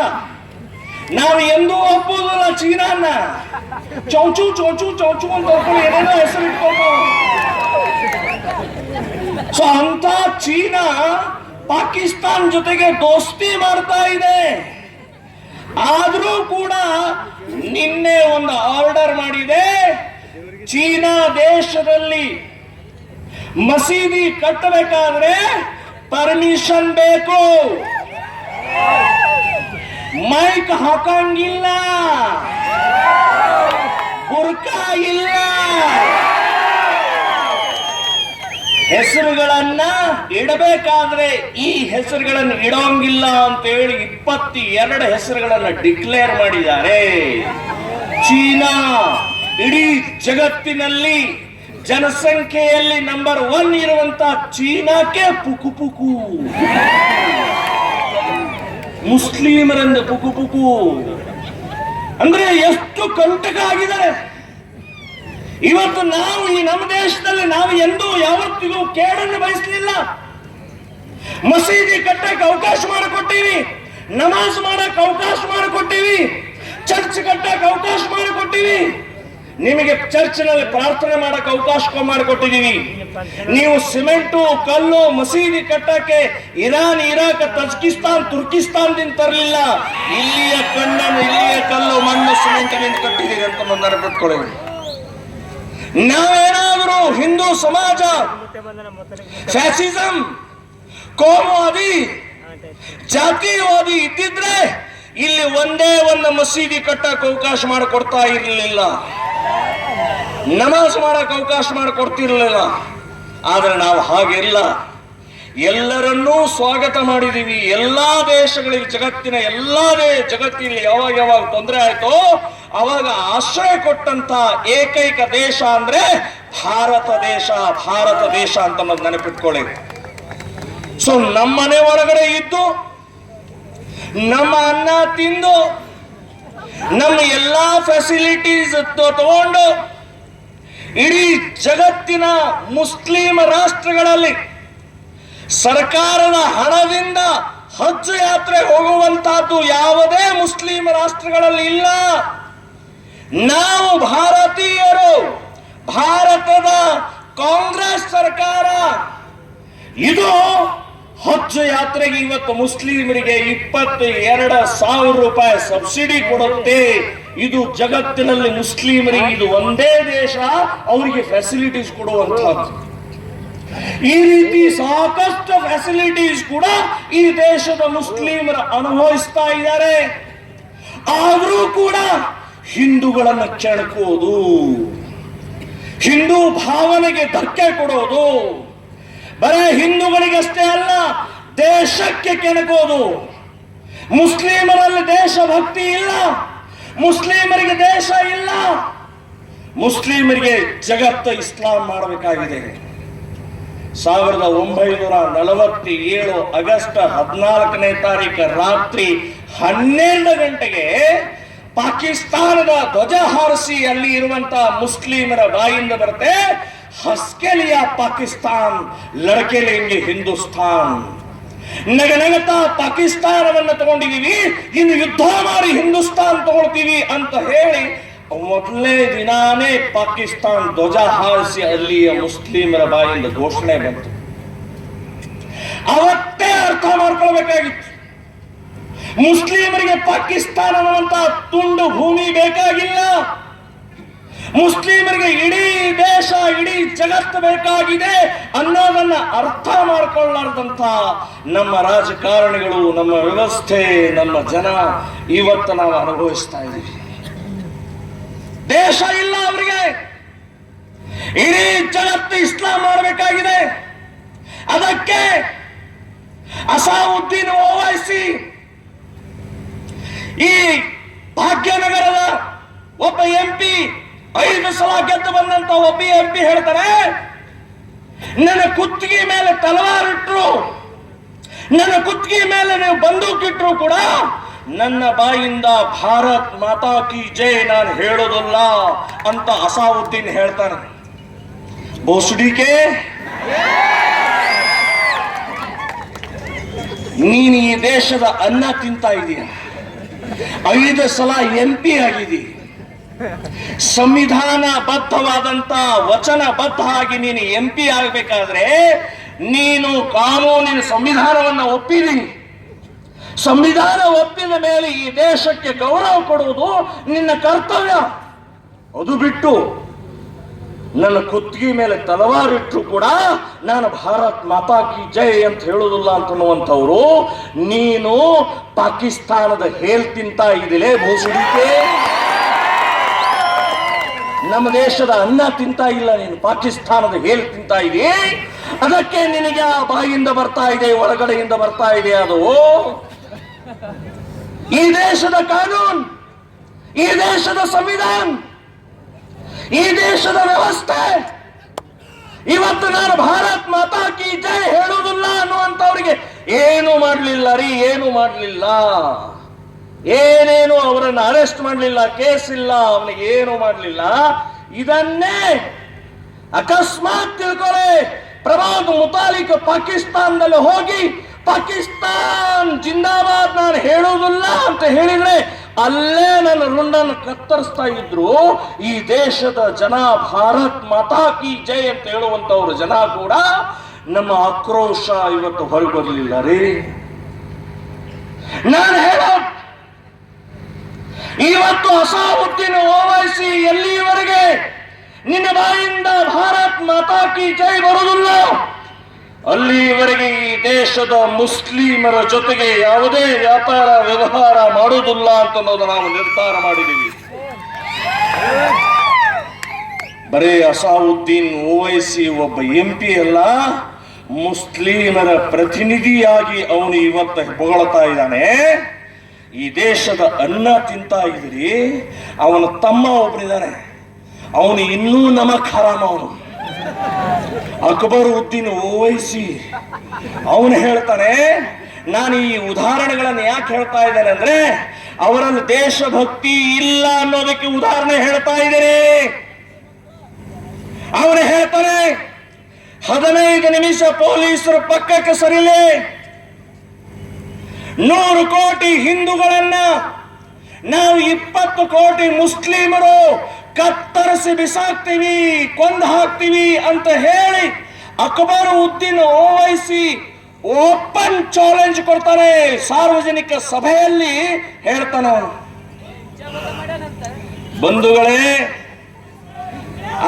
ನಾವು ಎಂದೂ ಒಪ್ಪುವುದಿಲ್ಲ ಚೀನಾನ. ಚೌಚು ಚೌಚು ಚೌಚು ಅಂತ ಏನೇನೋ ಹೆಸರು ಇಟ್ಕೊಂಡು ಸೊ ಅಂತ ಚೀನಾ ಪಾಕಿಸ್ತಾನ್ ಜೊತೆಗೆ ದೋಸ್ತಿ ಮಾಡ್ತಾ ಇದೆ. ಆದ್ರೂ ಕೂಡ ನಿನ್ನೆ ಒಂದು ಆರ್ಡರ್ ಮಾಡಿದೆ, ಚೀನಾ ದೇಶದಲ್ಲಿ ಮಸೀದಿ ಕಟ್ಟಬೇಕಾದ್ರೆ ಪರ್ಮಿಷನ್ ಬೇಕು, ಮೈಕ್ ಹಾಕಂಗಿಲ್ಲ, ಬುರ್ಕಾ ಇಲ್ಲ, ಹೆಸರುಗಳನ್ನ ಇಡಬೇಕಾದ್ರೆ ಈ ಹೆಸರುಗಳನ್ನು ಇಡೋಂಗಿಲ್ಲ ಅಂತ ಹೇಳಿ 22 ಹೆಸರುಗಳನ್ನ ಡಿಕ್ಲೇರ್ ಮಾಡಿದ್ದಾರೆ. ಚೀನಾ ಇಡೀ ಜಗತ್ತಿನಲ್ಲಿ ಜನಸಂಖ್ಯೆಯಲ್ಲಿ ನಂಬರ್ 1 ಇರುವಂತ ಚೀನಾಕ್ಕೆ ಪುಕು ಪುಕು, ಮುಸ್ಲಿಮರಿಂದ ಪುಕು ಪುಕು ಅಂದ್ರೆ ಎಷ್ಟು ಕಂಟಕ ಆಗಿದ್ದಾರೆ. ಇವತ್ತು ನಾವು ಈ ನಮ್ಮ ದೇಶದಲ್ಲಿ ನಾವು ಎಂದೂ ಯಾವತ್ತಿಗೂ ಕೇಡನ್ನು ಬಯಸಲಿಲ್ಲ. ಮಸೀದಿ ಕಟ್ಟಕ್ಕೆ ಅವಕಾಶ ಮಾಡಿಕೊಟ್ಟಿವಿ, ನಮಾಜ್ ಮಾಡಕ್ ಅವಕಾಶ ಮಾಡಿಕೊಟ್ಟಿವಿ, ಚರ್ಚ್ ಕಟ್ಟಕ್ಕೆ ಅವಕಾಶ ಮಾಡಿಕೊಟ್ಟಿವಿ. ನಿಮಗೆ ಚರ್ಚ್ನಲ್ಲಿ ಪ್ರಾರ್ಥನೆ ಮಾಡಕ್ಕೆ ಅವಕಾಶ ಮಾಡಿಕೊಟ್ಟಿದ್ದೀವಿ. ನೀವು ಸಿಮೆಂಟು ಕಲ್ಲು ಮಸೀದಿ ಕಟ್ಟಕ್ಕೆ ಇರಾನ್, ಇರಾಕ್, ತಜ್ಕಿಸ್ತಾನ್, ತುರ್ಕಿಸ್ತಾನ್ದಿಂದ ತರಲಿಲ್ಲ. ಇಲ್ಲಿಯ ಕಣ್ಣನ್ನು, ಇಲ್ಲಿಯ ಕಲ್ಲು, ಮಣ್ಣು, ಸಿಮೆಂಟಿನಿಂದ ಕಟ್ಟಿದ್ದೀರಿ ಅಂತ ನೆನಪಿಟ್ಕೊಳ್ಳಿ. ನಾವೇನಾದರೂ ಹಿಂದೂ ಸಮಾಜ ಫ್ಯಾಸಿಸಂ, ಕೋಮುವಾದಿ, ಜಾತಿವಾದಿ ಇದ್ದಿದ್ರೆ ಇಲ್ಲಿ ಒಂದೇ ಒಂದು ಮಸೀದಿ ಕಟ್ಟಕ್ಕೆ ಅವಕಾಶ ಮಾಡಿಕೊಡ್ತಾ ಇರಲಿಲ್ಲ, ನಮಾಜ್ ಮಾಡಕ್ಕೆ ಅವಕಾಶ ಮಾಡಿಕೊಡ್ತಿರ್ಲಿಲ್ಲ. ಆದ್ರೆ ನಾವು ಹಾಗೆಲ್ಲ, ಎಲ್ಲರನ್ನೂ ಸ್ವಾಗತ ಮಾಡಿದೀವಿ. ಎಲ್ಲಾ ದೇಶಗಳಿಗೆ, ಜಗತ್ತಿನ ಜಗತ್ತಿನಲ್ಲಿ ಯಾವಾಗ ತೊಂದರೆ ಆಯ್ತೋ ಅವಾಗ ಆಶ್ರಯ ಕೊಟ್ಟಂತ ಏಕೈಕ ದೇಶ ಅಂದ್ರೆ ಭಾರತ ದೇಶ ಅಂತ ನೆನಪಿಟ್ಕೊಳ್ಳಿ. ಸೊ ನಮ್ಮನೆ ಒಳಗಡೆ ಇದ್ದು, ನಮ್ಮ ಅನ್ನ ತಿಂದು, ನಮ್ಮ ಎಲ್ಲಾ ಫೆಸಿಲಿಟೀಸ್ ತಗೊಂಡು ಇಡೀ ಜಗತ್ತಿನ ಮುಸ್ಲಿಂ ರಾಷ್ಟ್ರಗಳಲ್ಲಿ ಸರ್ಕಾರದ ಹಣದಿಂದ ಹಜ್ ಯಾತ್ರೆ ಹೋಗುವಂತಹದ್ದು ಯಾವುದೇ ಮುಸ್ಲಿಂ ರಾಷ್ಟ್ರಗಳಲ್ಲಿ ಇಲ್ಲ. ನಾವು ಭಾರತೀಯರು, ಭಾರತದ ಕಾಂಗ್ರೆಸ್ ಸರ್ಕಾರ ಇದು ಹಜ್ ಯಾತ್ರೆಗೆ ಇವತ್ತು ಮುಸ್ಲಿಮರಿಗೆ 22,000 ರೂಪಾಯಿ ಸಬ್ಸಿಡಿ ಕೊಡುತ್ತೆ. ಇದು ಜಗತ್ತಿನಲ್ಲಿ ಮುಸ್ಲಿಮರಿಗೆ ಇದು ಒಂದೇ ದೇಶ ಅವರಿಗೆ ಫೆಸಿಲಿಟೀಸ್ ಕೊಡುವಂತಹದ್ದು. ಈ ರೀತಿ ಸಾಕಷ್ಟು ಫೆಸಿಲಿಟೀಸ್ ಕೂಡ ಈ ದೇಶದ ಮುಸ್ಲಿಮರು ಅನುಭವಿಸ್ತಾ ಇದ್ದಾರೆ. ಆದರೂ ಕೂಡ ಹಿಂದೂಗಳನ್ನು ಕೆಣಕೋದು, ಹಿಂದೂ ಭಾವನೆಗೆ ಧಕ್ಕೆ ಕೊಡೋದು, ಬರೇ ಹಿಂದೂಗಳಿಗಷ್ಟೇ ಅಲ್ಲ ದೇಶಕ್ಕೆ ಕೆಣಕೋದು. ಮುಸ್ಲಿಮರಲ್ಲಿ ದೇಶಭಕ್ತಿ ಇಲ್ಲ, ಮುಸ್ಲಿಮರಿಗೆ ದೇಶ ಇಲ್ಲ. ಮುಸ್ಲಿಮರಿಗೆ ಜಗತ್ತು ಇಸ್ಲಾಂ ಮಾಡಬೇಕಾಗಿದೆ. 1947 ಆಗಸ್ಟ್ 14ನೇ ತಾರೀಕು ರಾತ್ರಿ 12 ಗಂಟೆಗೆ ಪಾಕಿಸ್ತಾನದ ಧ್ವಜ ಹಾರಿಸಿ ಅಲ್ಲಿ ಇರುವಂತಹ ಮುಸ್ಲಿಮರ ಬಾಯಿಂದ ಬರುತ್ತೆ, ಹಸ್ಕೆ ಲಿಯಾ ಪಾಕಿಸ್ತಾನ್, ಲಡಕೆ ಲೇಂಗೆ ಹಿಂದೂಸ್ತಾನ್. ನಗನಗತಾ ಪಾಕಿಸ್ತಾನವನ್ನು ತಗೊಂಡಿದೀವಿ, ಇನ್ನು ಯುದ್ಧ ಮಾಡಿ ಹಿಂದೂಸ್ತಾನ್ ತಗೊಳ್ತೀವಿ ಅಂತ ಹೇಳಿ ಮೊದಲನೇ ದಿನಾನೇ ಪಾಕಿಸ್ತಾನ್ ಧ್ವಜ ಹಾರಿಸಿ ಅಲ್ಲಿಯ ಮುಸ್ಲಿಮರ ಬಾಯಿಂದ ಘೋಷಣೆ ಬಂತು. ಅವತ್ತೇ ಅರ್ಥ ಮಾಡ್ಕೊಳ್ಬೇಕಾಗಿತ್ತು, ಮುಸ್ಲಿಮರಿಗೆ ಪಾಕಿಸ್ತಾನ ಅನ್ನುವಂತಹ ತುಂಡು ಭೂಮಿ ಬೇಕಾಗಿಲ್ಲ, ಮುಸ್ಲಿಮರಿಗೆ ಇಡೀ ದೇಶ, ಇಡೀ ಜಗತ್ತು ಬೇಕಾಗಿದೆ ಅನ್ನೋದನ್ನ ಅರ್ಥ ಮಾಡಿಕೊಳ್ಳಾರ್ದಂತ ನಮ್ಮ ರಾಜಕಾರಣಿಗಳು, ನಮ್ಮ ವ್ಯವಸ್ಥೆ, ನಮ್ಮ ಜನ ಇವತ್ತು ನಾವು ಅನುಭವಿಸ್ತಾ ಇದ್ದೀವಿ. ದೇಶ ಇಲ್ಲ ಅವರಿಗೆ, ಇಡೀ ಜಗತ್ತು ಇಸ್ಲಾಂ ಮಾಡಬೇಕಾಗಿದೆ. ಅದಕ್ಕೆ ಅಸಾವುದ್ದೀನ್ ಓವೈಸಿ ಈ ಭಾಗ್ಯನಗರದ ಒಬ್ಬ MP 5 ಸಲ ಗೆದ್ದು ಬಂದಂತ ಒಬ್ಬ MP ಹೇಳ್ತಾರೆ, ನನ್ನ ಕುತ್ತಿಗೆ ಮೇಲೆ ತಲವಾರಿಟ್ರು, ನನ್ನ ಕುತ್ತಿಗೆ ಮೇಲೆ ನೀವು ಬಂದೂಕಿಟ್ರು ಕೂಡ ನನ್ನ ಬಾಯಿಂದ ಭಾರತ್ ಮಾತಾ ಕಿ ಜೈ ನಾನು ಹೇಳೋದಿಲ್ಲ ಅಂತ ಅಸಾವುದ್ದೀನ್ ಹೇಳ್ತಾನೆ. ಬೋಸುಡಿಕೆ, ನೀನು ಈ ದೇಶದ ಅನ್ನ ತಿಂತಾ ಇದೀಯ, 5 ಸಲ MP ಆಗಿದಿ, ಸಂವಿಧಾನ ಬದ್ಧವಾದಂತ ವಚನಬದ್ಧ ಆಗಿ ನೀನು MP ಆಗಬೇಕಾದ್ರೆ ನೀನು ಕಾನೂನಿನ ಸಂವಿಧಾನವನ್ನು ಒಪ್ಪಿದೀನಿ. ಸಂವಿಧಾನ ಒಪ್ಪಿದ ಮೇಲೆ ಈ ದೇಶಕ್ಕೆ ಗೌರವ ಕೊಡುವುದು ನಿನ್ನ ಕರ್ತವ್ಯ. ಅದು ಬಿಟ್ಟು ನನ್ನ ಕುತ್ತಿಗೆ ಮೇಲೆ ತಲವಾರಿಟ್ಟರು ಕೂಡ ನಾನು ಭಾರತ್ ಮಾತಾ ಕಿ ಜೈ ಅಂತ ಹೇಳುವುದಿಲ್ಲ ಅಂತನ್ನುವಂಥವ್ರು ನೀನು ಪಾಕಿಸ್ತಾನದ ಹೇಲ್ ತಿಂತಾ ಇದಿಲೇ ಬೋಸುಡಿಕೆ. ನಮ್ಮ ದೇಶದ ಅನ್ನ ತಿಂತಾ ಇಲ್ಲ, ನೀನು ಪಾಕಿಸ್ತಾನದ ಹೇಲ್ ತಿಂತಾ ಇದೆ. ಅದಕ್ಕೆ ನಿನಗೆ ಆ ಬಾಯಿಂದ ಬರ್ತಾ ಇದೆ, ಒಳಗಡೆಯಿಂದ ಬರ್ತಾ ಇದೆ. ಅದು ಈ ದೇಶದ ಕಾನೂನು, ಈ ದೇಶದ ಸಂವಿಧಾನ, ಈ ದೇಶದ ವ್ಯವಸ್ಥೆ. ಇವತ್ತು ನಾನು ಭಾರತ್ ಮಾತಾ ಕಿ ಜೈ ಹೇಳುವುದಿಲ್ಲ ಅನ್ನುವಂಥವ್ರಿಗೆ ಏನು ಮಾಡಲಿಲ್ಲ ರೀ, ಏನು ಮಾಡಲಿಲ್ಲ, ಏನೇನು ಅವರನ್ನು ಅರೆಸ್ಟ್ ಮಾಡಲಿಲ್ಲ, ಕೇಸ್ ಇಲ್ಲ, ಅವನಿಗೆ ಏನು ಮಾಡಲಿಲ್ಲ. ಇದನ್ನೇ ಅಕಸ್ಮಾತ್ ತಿಳ್ಕೊಳ್ಳಿ, ಪ್ರವಾದ್ ಮುತಾಲಿಕ್ ಪಾಕಿಸ್ತಾನದಲ್ಲಿ ಹೋಗಿ ಪಾಕಿಸ್ತಾನ್ ಜಿಂದಾಬಾದ್ ನಾನು ಹೇಳುವುದಿಲ್ಲ ಅಂತ ಹೇಳಿದ್ರೆ ಅಲ್ಲೇ ನನ್ನ ರುಂಡನ್ನು ಕತ್ತರಿಸ್ತಾ ಇದ್ರು ಈ ದೇಶದ ಜನ ಭಾರತ್ ಮಾತಾ ಕಿ ಜೈ ಅಂತ ಹೇಳುವಂತವ್ರ ಜನ ಕೂಡ ನಮ್ಮ ಆಕ್ರೋಶ ಇವತ್ತು ಹೊರಗೆ ಬರಲಿಲ್ಲ ರೀ. ನಾನು ಹೇಳೋ ಇವತ್ತು ಅಸಾವುದ್ದೀನ್ ಓವೈಸಿ ಎಲ್ಲಿವರೆಗೆ ನಿನ್ನ ಬಾಯಿಂದ ಭಾರತ್ ಮಾತಾ ಕಿ ಜೈ ಬರುವುದಿಲ್ಲ ಅಲ್ಲಿವರೆಗೆ ಈ ದೇಶದ ಮುಸ್ಲಿಮರ ಜೊತೆಗೆ ಯಾವುದೇ ವ್ಯಾಪಾರ ವ್ಯವಹಾರ ಮಾಡುವುದಿಲ್ಲ ಅಂತ ನಾವು ನಿರ್ಧಾರ ಮಾಡಿದ್ದೀವಿ. ಬರೇ ಅಸಾವುದ್ದೀನ್ ಓವೈಸಿ ಒಬ್ಬ MP ಅಲ್ಲ, ಮುಸ್ಲಿಮರ ಪ್ರತಿನಿಧಿಯಾಗಿ ಅವನು ಇವತ್ತು ಹೊಗಳ್ತಾ ಇದ್ದಾನೆ. ಈ ದೇಶದ ಅನ್ನ ತಿಂತಾ ಇದ್ರಿ. ಅವನ ತಮ್ಮ ಒಬ್ಬನಿದ್ದಾನೆ, ಅವನು ಇನ್ನೂ ನಮಕ್ ಹರಾಮ. ಅವನು ಅಕ್ಬರ್ ಉದ್ದೀನ್ ಓವೈಸಿ ಅವನು ಹೇಳ್ತಾನೆ, ನಾನು ಈ ಉದಾಹರಣೆಗಳನ್ನು ಯಾಕೆ ಹೇಳ್ತಾ ಇದ್ದೇನೆ ಅಂದ್ರೆ ಅವರಲ್ಲಿ ದೇಶಭಕ್ತಿ ಇಲ್ಲ ಅನ್ನೋದಕ್ಕೆ ಉದಾಹರಣೆ ಹೇಳ್ತಾ ಇದ್ದೇನೆ. ಅವನು ಹೇಳ್ತಾನೆ 15 ನಿಮಿಷ ಪೊಲೀಸರ ಪಕ್ಕಕ್ಕೆ ಸರಿಲೆ 100 ಕೋಟಿ ಹಿಂದೂಗಳನ್ನ ನಾವು 20 ಕೋಟಿ ಮುಸ್ಲಿಮರು ಕತ್ತರಿಸಿ ಬಿಸಾಕ್ತೀವಿ, ಕೊಂದು ಹಾಕ್ತೀವಿ ಅಂತ ಹೇಳಿ ಅಕ್ಬರ್ ಉದ್ದೀನ್ ಓವೈಸಿ ಓಪನ್ ಚಾಲೆಂಜ್ ಕೊಡ್ತಾನೆ. ಸಾರ್ವಜನಿಕ ಸಭೆಯಲ್ಲಿ ಹೇಳ್ತಾನೆ. ಬಂಧುಗಳೇ,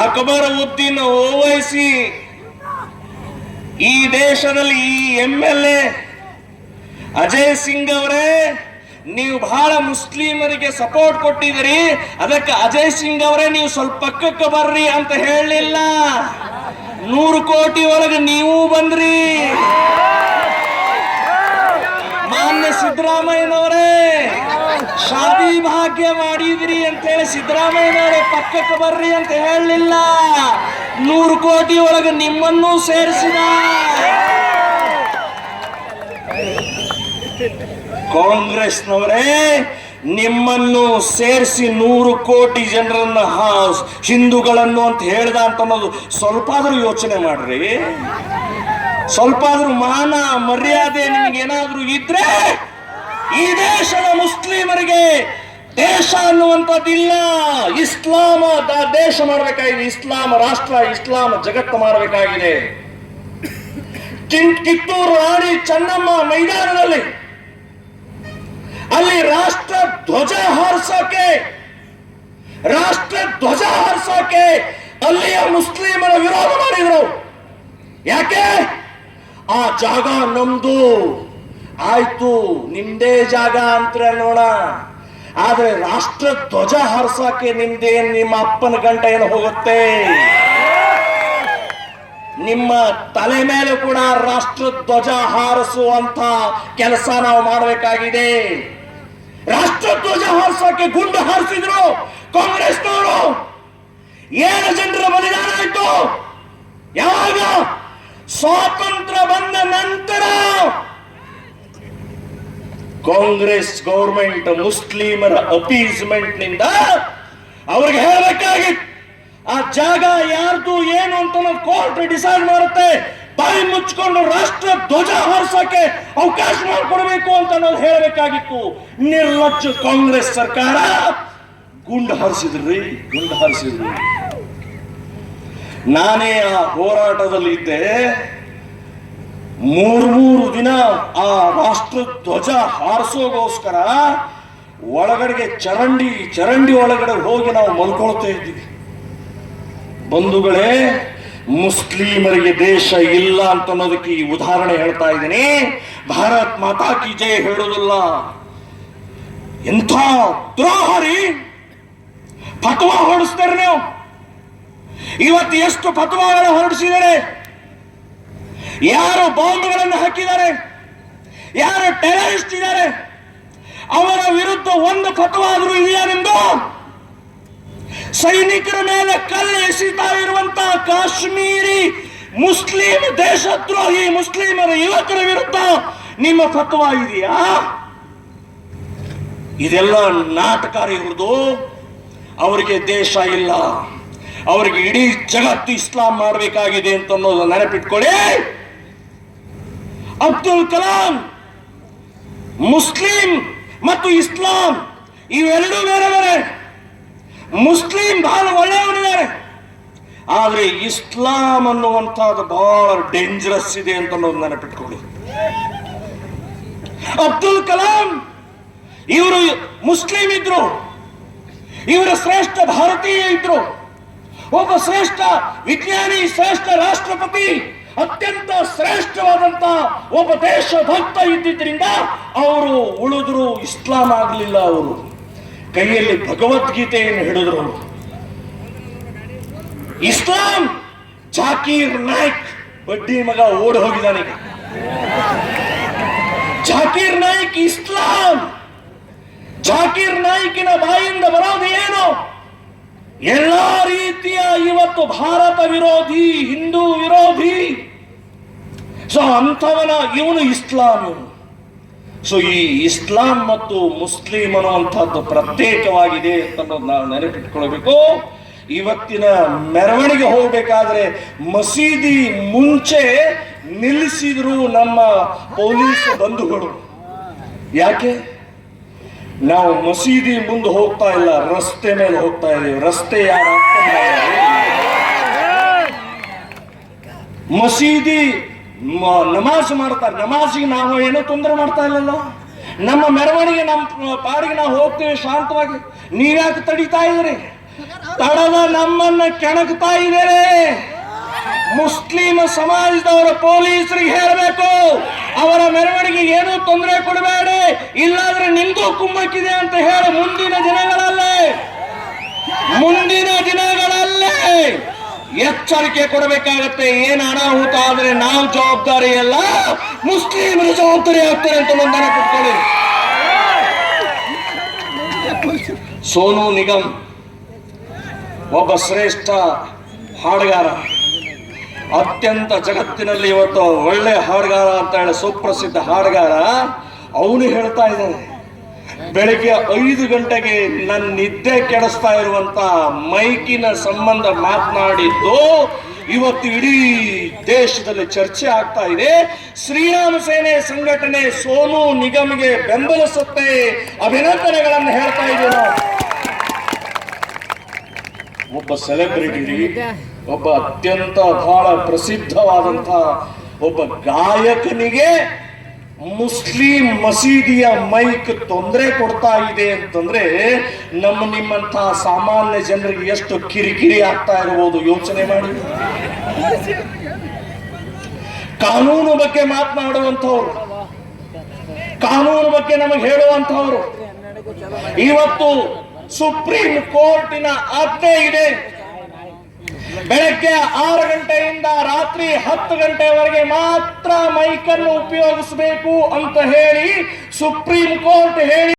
ಅಕ್ಬರ್ ಉದ್ದೀನ್ ಓವೈಸಿ ಈ ದೇಶದಲ್ಲಿ ಈ MLA ಅಜಯ್ ಸಿಂಗ್ ಅವರೇ, ನೀವು ಬಹಳ ಮುಸ್ಲಿಮರಿಗೆ ಸಪೋರ್ಟ್ ಕೊಟ್ಟಿದ್ದೀರಿ, ಅದಕ್ಕೆ ಅಜಯ್ ಸಿಂಗ್ ಅವರೇ ನೀವು ಸ್ವಲ್ಪ ಪಕ್ಕಕ್ಕೆ ಬರ್ರಿ ಅಂತ ಹೇಳಲಿಲ್ಲ. 100 ಕೋಟಿ ಒಳಗೆ ನೀವು ಬಂದ್ರಿ. ಮಾನ್ಯ ಸಿದ್ದರಾಮಯ್ಯನವರೇ ಶಾದಿ ಭಾಗ್ಯ ಮಾಡಿದ್ರಿ ಅಂತ ಹೇಳಿ ಸಿದ್ದರಾಮಯ್ಯನವರೇ ಪಕ್ಕಕ್ಕೆ ಬರ್ರಿ ಅಂತ ಹೇಳಲಿಲ್ಲ. 100 ಕೋಟಿ ಒಳಗೆ ನಿಮ್ಮನ್ನೂ ಸೇರಿಸಿದ. ಕಾಂಗ್ರೆಸ್ನವರೇ ನಿಮ್ಮನ್ನು ಸೇರಿಸಿ 100 ಕೋಟಿ ಜನರನ್ನ ಹಿಂದೂಗಳನ್ನು ಅಂತ ಹೇಳ್ದ ಅಂತ ಅನ್ನೋದು ಸ್ವಲ್ಪ ಆದ್ರೂ ಯೋಚನೆ ಮಾಡ್ರಿ. ಸ್ವಲ್ಪ ಆದ್ರೂ ಮಾನ ಮರ್ಯಾದೆ ನಿಮ್ಗೇನಾದ್ರೂ ಇದ್ರೆ ಈ ದೇಶದ ಮುಸ್ಲಿಮರಿಗೆ ದೇಶ ಅನ್ನುವಂಥದ್ದಿಲ್ಲ. ಇಸ್ಲಾಮ ದೇಶ ಮಾಡಬೇಕಾಗಿದೆ, ಇಸ್ಲಾಮ ರಾಷ್ಟ್ರ, ಇಸ್ಲಾಮ ಜಗತ್ತು ಮಾಡಬೇಕಾಗಿದೆ. ಕಿತ್ತೂರು ರಾಣಿ ಚೆನ್ನಮ್ಮ ಮೈದಾನದಲ್ಲಿ ಅಲ್ಲಿ ರಾಷ್ಟ್ರ ಧ್ವಜ ಹಾರಿಸೋಕೆ ಅಲ್ಲಿಯ ಮುಸ್ಲಿಮರ ವಿರೋಧ ಮಾಡಿದ್ರು. ಯಾಕೆ? ಆ ಜಾಗ ನಮ್ದು, ಆಯ್ತು ನಿಮ್ದೇ ಜಾಗ ಅಂತ ನೋಡ, ಆದ್ರೆ ರಾಷ್ಟ್ರ ಧ್ವಜ ಹಾರಿಸೋಕೆ ನಿಮ್ದೇನ್ ನಿಮ್ಮ ಅಪ್ಪನ ಗಂಟ ಏನು ಹೋಗುತ್ತೆ? ನಿಮ್ಮ ತಲೆ ಮೇಲೆ ಕೂಡ ರಾಷ್ಟ್ರ ಧ್ವಜ ಹಾರಿಸುವಂತ ಕೆಲಸ ನಾವು ಮಾಡಬೇಕಾಗಿದೆ. ರಾಷ್ಟ್ರ ಧ್ವಜ ಹಾರಿಸೋಕೆ ಗುಂಡು ಹಾರಿಸಿದ್ರು ಕಾಂಗ್ರೆಸ್ನವರು. 7 ಜನರ ಬಲಿದಾನ ಆಯ್ತು. ಯಾವಾಗ? ಸ್ವಾತಂತ್ರ್ಯ ಬಂದ ನಂತರ. ಕಾಂಗ್ರೆಸ್ ಗೌರ್ಮೆಂಟ್ ಮುಸ್ಲಿಮರ ಅಪೀಸ್ಮೆಂಟ್ ನಿಂದ ಅವ್ರಿಗೆ ಹೇಳಬೇಕಾಗಿತ್ತು ಆ ಜಾಗ ಯಾರ್ದು ಏನು ಅಂತ ಕೋರ್ಟ್ ಡಿಸೈಡ್ ಮಾಡುತ್ತೆ. ಬಾಯಿ ಮುಚ್ಕೊಂಡು ರಾಷ್ಟ್ರ ಧ್ವಜ ಹಾರಿಸೋಕೆ ಅವಕಾಶ ಮಾಡಿಕೊಡ್ಬೇಕು ಅಂತ ನಾವು ಹೇಳಬೇಕಾಗಿತ್ತು. ನಿರ್ಲಜ್ಜ ಕಾಂಗ್ರೆಸ್ ಸರ್ಕಾರ ಗುಂಡು ಹಾರಿಸಿದ್ರಿ. ನಾನೇ ಆ ಹೋರಾಟದಲ್ಲಿ ಇದ್ದೆ. 3 ದಿನ ಆ ರಾಷ್ಟ್ರ ಧ್ವಜ ಹಾರಿಸೋಗೋಸ್ಕರ ಒಳಗಡೆಗೆ ಚರಂಡಿ ಒಳಗಡೆ ಹೋಗಿ ನಾವು ಮಲ್ಕೊಳ್ತಾ ಇದ್ದೀವಿ. ಬಂಧುಗಳೇ, ಮುಸ್ಲಿಮರಿಗೆ ದೇಶ ಇಲ್ಲ ಅಂತ ಅನ್ನೋದಕ್ಕೆ ಈ ಉದಾಹರಣೆ ಹೇಳ್ತಾ ಇದ್ದೀನಿ. ಭಾರತ್ ಮಾತಾ ಕಿ ಜೈ ಹೇಳುವುದಿಲ್ಲ. ಎಂಥ ದ್ರೋಹರಿ ಫತ್ವಾ ಹೊರಡಿಸ್ತಾರೆ ನೀವು. ಇವತ್ತು ಎಷ್ಟು ಫತ್ವಾಗಳು ಹೊರಡಿಸಿದ್ದಾರೆ? ಯಾರು ಬಾಂಬ್ಗಳನ್ನು ಹಾಕಿದ್ದಾರೆ, ಯಾರು ಟೆರರಿಸ್ಟ್ ಇದ್ದಾರೆ, ಅವರ ವಿರುದ್ಧ ಒಂದು ಫತ್ವಾ ಆದ್ರೂ ಇದೆಯಾ ನಿಮ್ದು? ಸೈನಿಕರ ಮೇಲೆ ಕಲ್ಲು ಎಸೀತಾ ಇರುವಂತಹ ಕಾಶ್ಮೀರಿ ಮುಸ್ಲಿಂ ದೇಶದ್ರೋಹಿ ಮುಸ್ಲಿಮರ ಯುವಕರ ವಿರುದ್ಧ ನಿಮ್ಮ ಫತ್ವಾ ಇದೆಯಾ? ಇದೆಲ್ಲ ನಾಟಕಾರಿ ಇರುವುದು. ಅವರಿಗೆ ದೇಶ ಇಲ್ಲ, ಅವರಿಗೆ ಇಡೀ ಜಗತ್ತು ಇಸ್ಲಾಂ ಮಾಡಬೇಕಾಗಿದೆ ಅಂತ ಅನ್ನೋದು ನೆನಪಿಟ್ಕೊಳ್ಳಿ. ಅಬ್ದುಲ್ ಕಲಾಂ ಮುಸ್ಲಿಂ ಮತ್ತು ಇಸ್ಲಾಂ ಇವೆರಡೂ ಬೇರೆ ಬೇರೆ. ಮುಸ್ಲಿಂ ಬಹಳ ಒಳ್ಳೆಯವನಿದ್ದಾರೆ, ಆದ್ರೆ ಇಸ್ಲಾಂ ಅನ್ನುವಂಥದ್ದು ಬಹಳ ಡೇಂಜರಸ್ ಇದೆ ಅಂತ ನೆನಪಿಟ್ಕೊಳ್ಳಿ. ಅಬ್ದುಲ್ ಕಲಾಂ ಇವರು ಮುಸ್ಲಿಂ ಇದ್ರು, ಇವರ ಶ್ರೇಷ್ಠ ಭಾರತೀಯ ಇದ್ರು, ಒಬ್ಬ ಶ್ರೇಷ್ಠ ವಿಜ್ಞಾನಿ, ಶ್ರೇಷ್ಠ ರಾಷ್ಟ್ರಪತಿ, ಅತ್ಯಂತ ಶ್ರೇಷ್ಠವಾದಂತ ಒಬ್ಬ ದೇಶಭಕ್ತ ಇದ್ದಿದ್ರಿಂದ ಅವರು ಉಳಿದ್ರು, ಇಸ್ಲಾಂ ಆಗಲಿಲ್ಲ. ಅವರು ಕೈಯಲ್ಲಿ ಭಗವದ್ಗೀತೆಯನ್ನು ಹಿಡಿದ್ರು. ಇಸ್ಲಾಂ ಜಾಕೀರ್ ನಾಯ್ಕ್ ಬಡ್ಡಿ ಮಗ ಓಡಿ ಹೋಗಿದ್ದಾನೆ. ಜಾಕೀರ್ ನಾಯ್ಕ್ ಇಸ್ಲಾಂ. ಜಾಕೀರ್ ನಾಯ್ಕಿನ ಬಾಯಿಂದ ಬರೋದು ಏನು? ಎಲ್ಲಾ ರೀತಿಯ ಇವತ್ತು ಭಾರತ ವಿರೋಧಿ, ಹಿಂದೂ ವಿರೋಧಿ. ಸೊ ಅಂಥವನ ಇವನು ಇಸ್ಲಾಂ. ಇವನು ಸೊ ಈ ಇಸ್ಲಾಂ ಮತ್ತು ಮುಸ್ಲಿಂ ಅನ್ನುವಂಥದ್ದು ಪ್ರತ್ಯೇಕವಾಗಿದೆ ಅಂತ ನಾವು ನೆನಪಿಟ್ಕೊಳ್ಬೇಕು. ಇವತ್ತಿನ ಮೆರವಣಿಗೆ ಹೋಗ್ಬೇಕಾದ್ರೆ ಮಸೀದಿ ಮುಂಚೆ ನಿಲ್ಲಿಸಿದ್ರು ನಮ್ಮ ಪೊಲೀಸ್ ಬಂಧುಗಳು. ಯಾಕೆ? ನಾವು ಮಸೀದಿ ಮುಂದೆ ಹೋಗ್ತಾ ಇಲ್ಲ, ರಸ್ತೆ ಮೇಲೆ ಹೋಗ್ತಾ ಇದೀವಿ. ರಸ್ತೆ ಯಾರ ಮಸೀದಿ ನಮಾಜ್ ಮಾಡ್ತಾರೆ, ನಮಾಜಿಗೆ ನಾವು ಏನೋ ತೊಂದರೆ ಮಾಡ್ತಾ ಇಲ್ಲಲ್ಲ. ನಮ್ಮ ಮೆರವಣಿಗೆ ನಮ್ಮ ಪಾಡಿಗೆ ನಾವು ಹೋಗ್ತೇವೆ ಶಾಂತವಾಗಿ. ನೀವ್ಯಾಕೆ ತಡಿತಾ ಇದ್ರಿ? ತಡದ ನಮ್ಮನ್ನ ಕೆಣಕ್ತಾ ಇದ್ದಾರೆ. ಮುಸ್ಲಿಂ ಸಮಾಜದವರ ಪೊಲೀಸರಿಗೆ ಹೇಳಬೇಕು, ಅವರ ಮೆರವಣಿಗೆ ಏನೂ ತೊಂದರೆ ಕೊಡಬೇಡಿ, ಇಲ್ಲಾಂದ್ರೆ ನಿಮ್ದು ಕುಮ್ಮಕ್ಕಿದೆ ಅಂತ ಹೇಳಿ ಮುಂದಿನ ದಿನಗಳಲ್ಲೇ ಎಚ್ಚರಿಕೆ ಕೊಡಬೇಕಾಗತ್ತೆ. ಏನು ಅನಾಹುತ ಆದ್ರೆ ನಾವು ಜವಾಬ್ದಾರಿ ಅಲ್ಲ, ಮುಸ್ಲಿಮರ ಜವಾಬ್ದಾರಿ ಆಗ್ತಾರೆ ಅಂತ ನೆನಪಿಟ್ಕೊಳ್ಳಿ. ಸೋನು ನಿಗಮ್ ಒಬ್ಬ ಶ್ರೇಷ್ಠ ಹಾಡುಗಾರ, ಅತ್ಯಂತ ಜಗತ್ತಿನಲ್ಲಿ ಇವತ್ತು ಒಳ್ಳೆ ಹಾಡುಗಾರ ಅಂತ ಹೇಳಿ ಸುಪ್ರಸಿದ್ಧ ಹಾಡುಗಾರ. ಅವನು ಹೇಳ್ತಾ ಇದ್ದಾನೆ, ಬೆಳಿಗ್ಗೆ 5 ಗಂಟೆಗೆ ನನ್ನ ನಿದ್ದೆ ಕೆಡಿಸ್ತಾ ಇರುವಂತ ಮೈಕಿನ ಸಂಬಂಧ ಮಾತನಾಡಿದ್ದು ಇವತ್ತು ಇಡೀ ದೇಶದಲ್ಲಿ ಚರ್ಚೆ ಆಗ್ತಾ ಇದೆ. ಶ್ರೀರಾಮ ಸೇನೆ ಸಂಘಟನೆ ಸೋನು ನಿಗಮ್ಗೆ ಬೆಂಬಲಿಸುತ್ತೆ, ಅಭಿನಂದನೆಗಳನ್ನು ಹೇಳ್ತಾ ಇದ್ದೇನೆ. ಒಬ್ಬ ಸೆಲೆಬ್ರಿಟಿ, ಒಬ್ಬ ಅತ್ಯಂತ ಬಹಳ ಪ್ರಸಿದ್ಧವಾದಂತಹ ಒಬ್ಬ ಗಾಯಕನಿಗೆ ಮುಸ್ಲಿಂ ಮಸೀದಿಯ ಮೈಕ್ ತೊಂದರೆ ಕೊಡ್ತಾ ಇದೆ ಅಂತಂದ್ರೆ ನಿಮ್ಮಂತಹ ಸಾಮಾನ್ಯ ಜನರಿಗೆ ಎಷ್ಟು ಕಿರಿಕಿರಿ ಆಗ್ತಾ ಇರಬಹುದು ಯೋಚನೆ ಮಾಡಿ. ಕಾನೂನು ಬಗ್ಗೆ ಮಾತನಾಡುವಂತವ್ರು, ಕಾನೂನು ಬಗ್ಗೆ ನಮಗೆ ಹೇಳುವಂತವ್ರು, ಇವತ್ತು ಸುಪ್ರೀಂ ಕೋರ್ಟಿನ ಆಜ್ಞೆ ಇದೆ, ಬೆಳಗ್ಗೆ 6 ಗಂಟೆಯಿಂದ ರಾತ್ರಿ 10 ಗಂಟೆವರೆಗೆ ಮಾತ್ರ ಮೈಕನ್ನು ಉಪಯೋಗಿಸಬೇಕು ಅಂತ ಹೇಳಿ ಸುಪ್ರೀಂ ಕೋರ್ಟ್ ಹೇಳಿ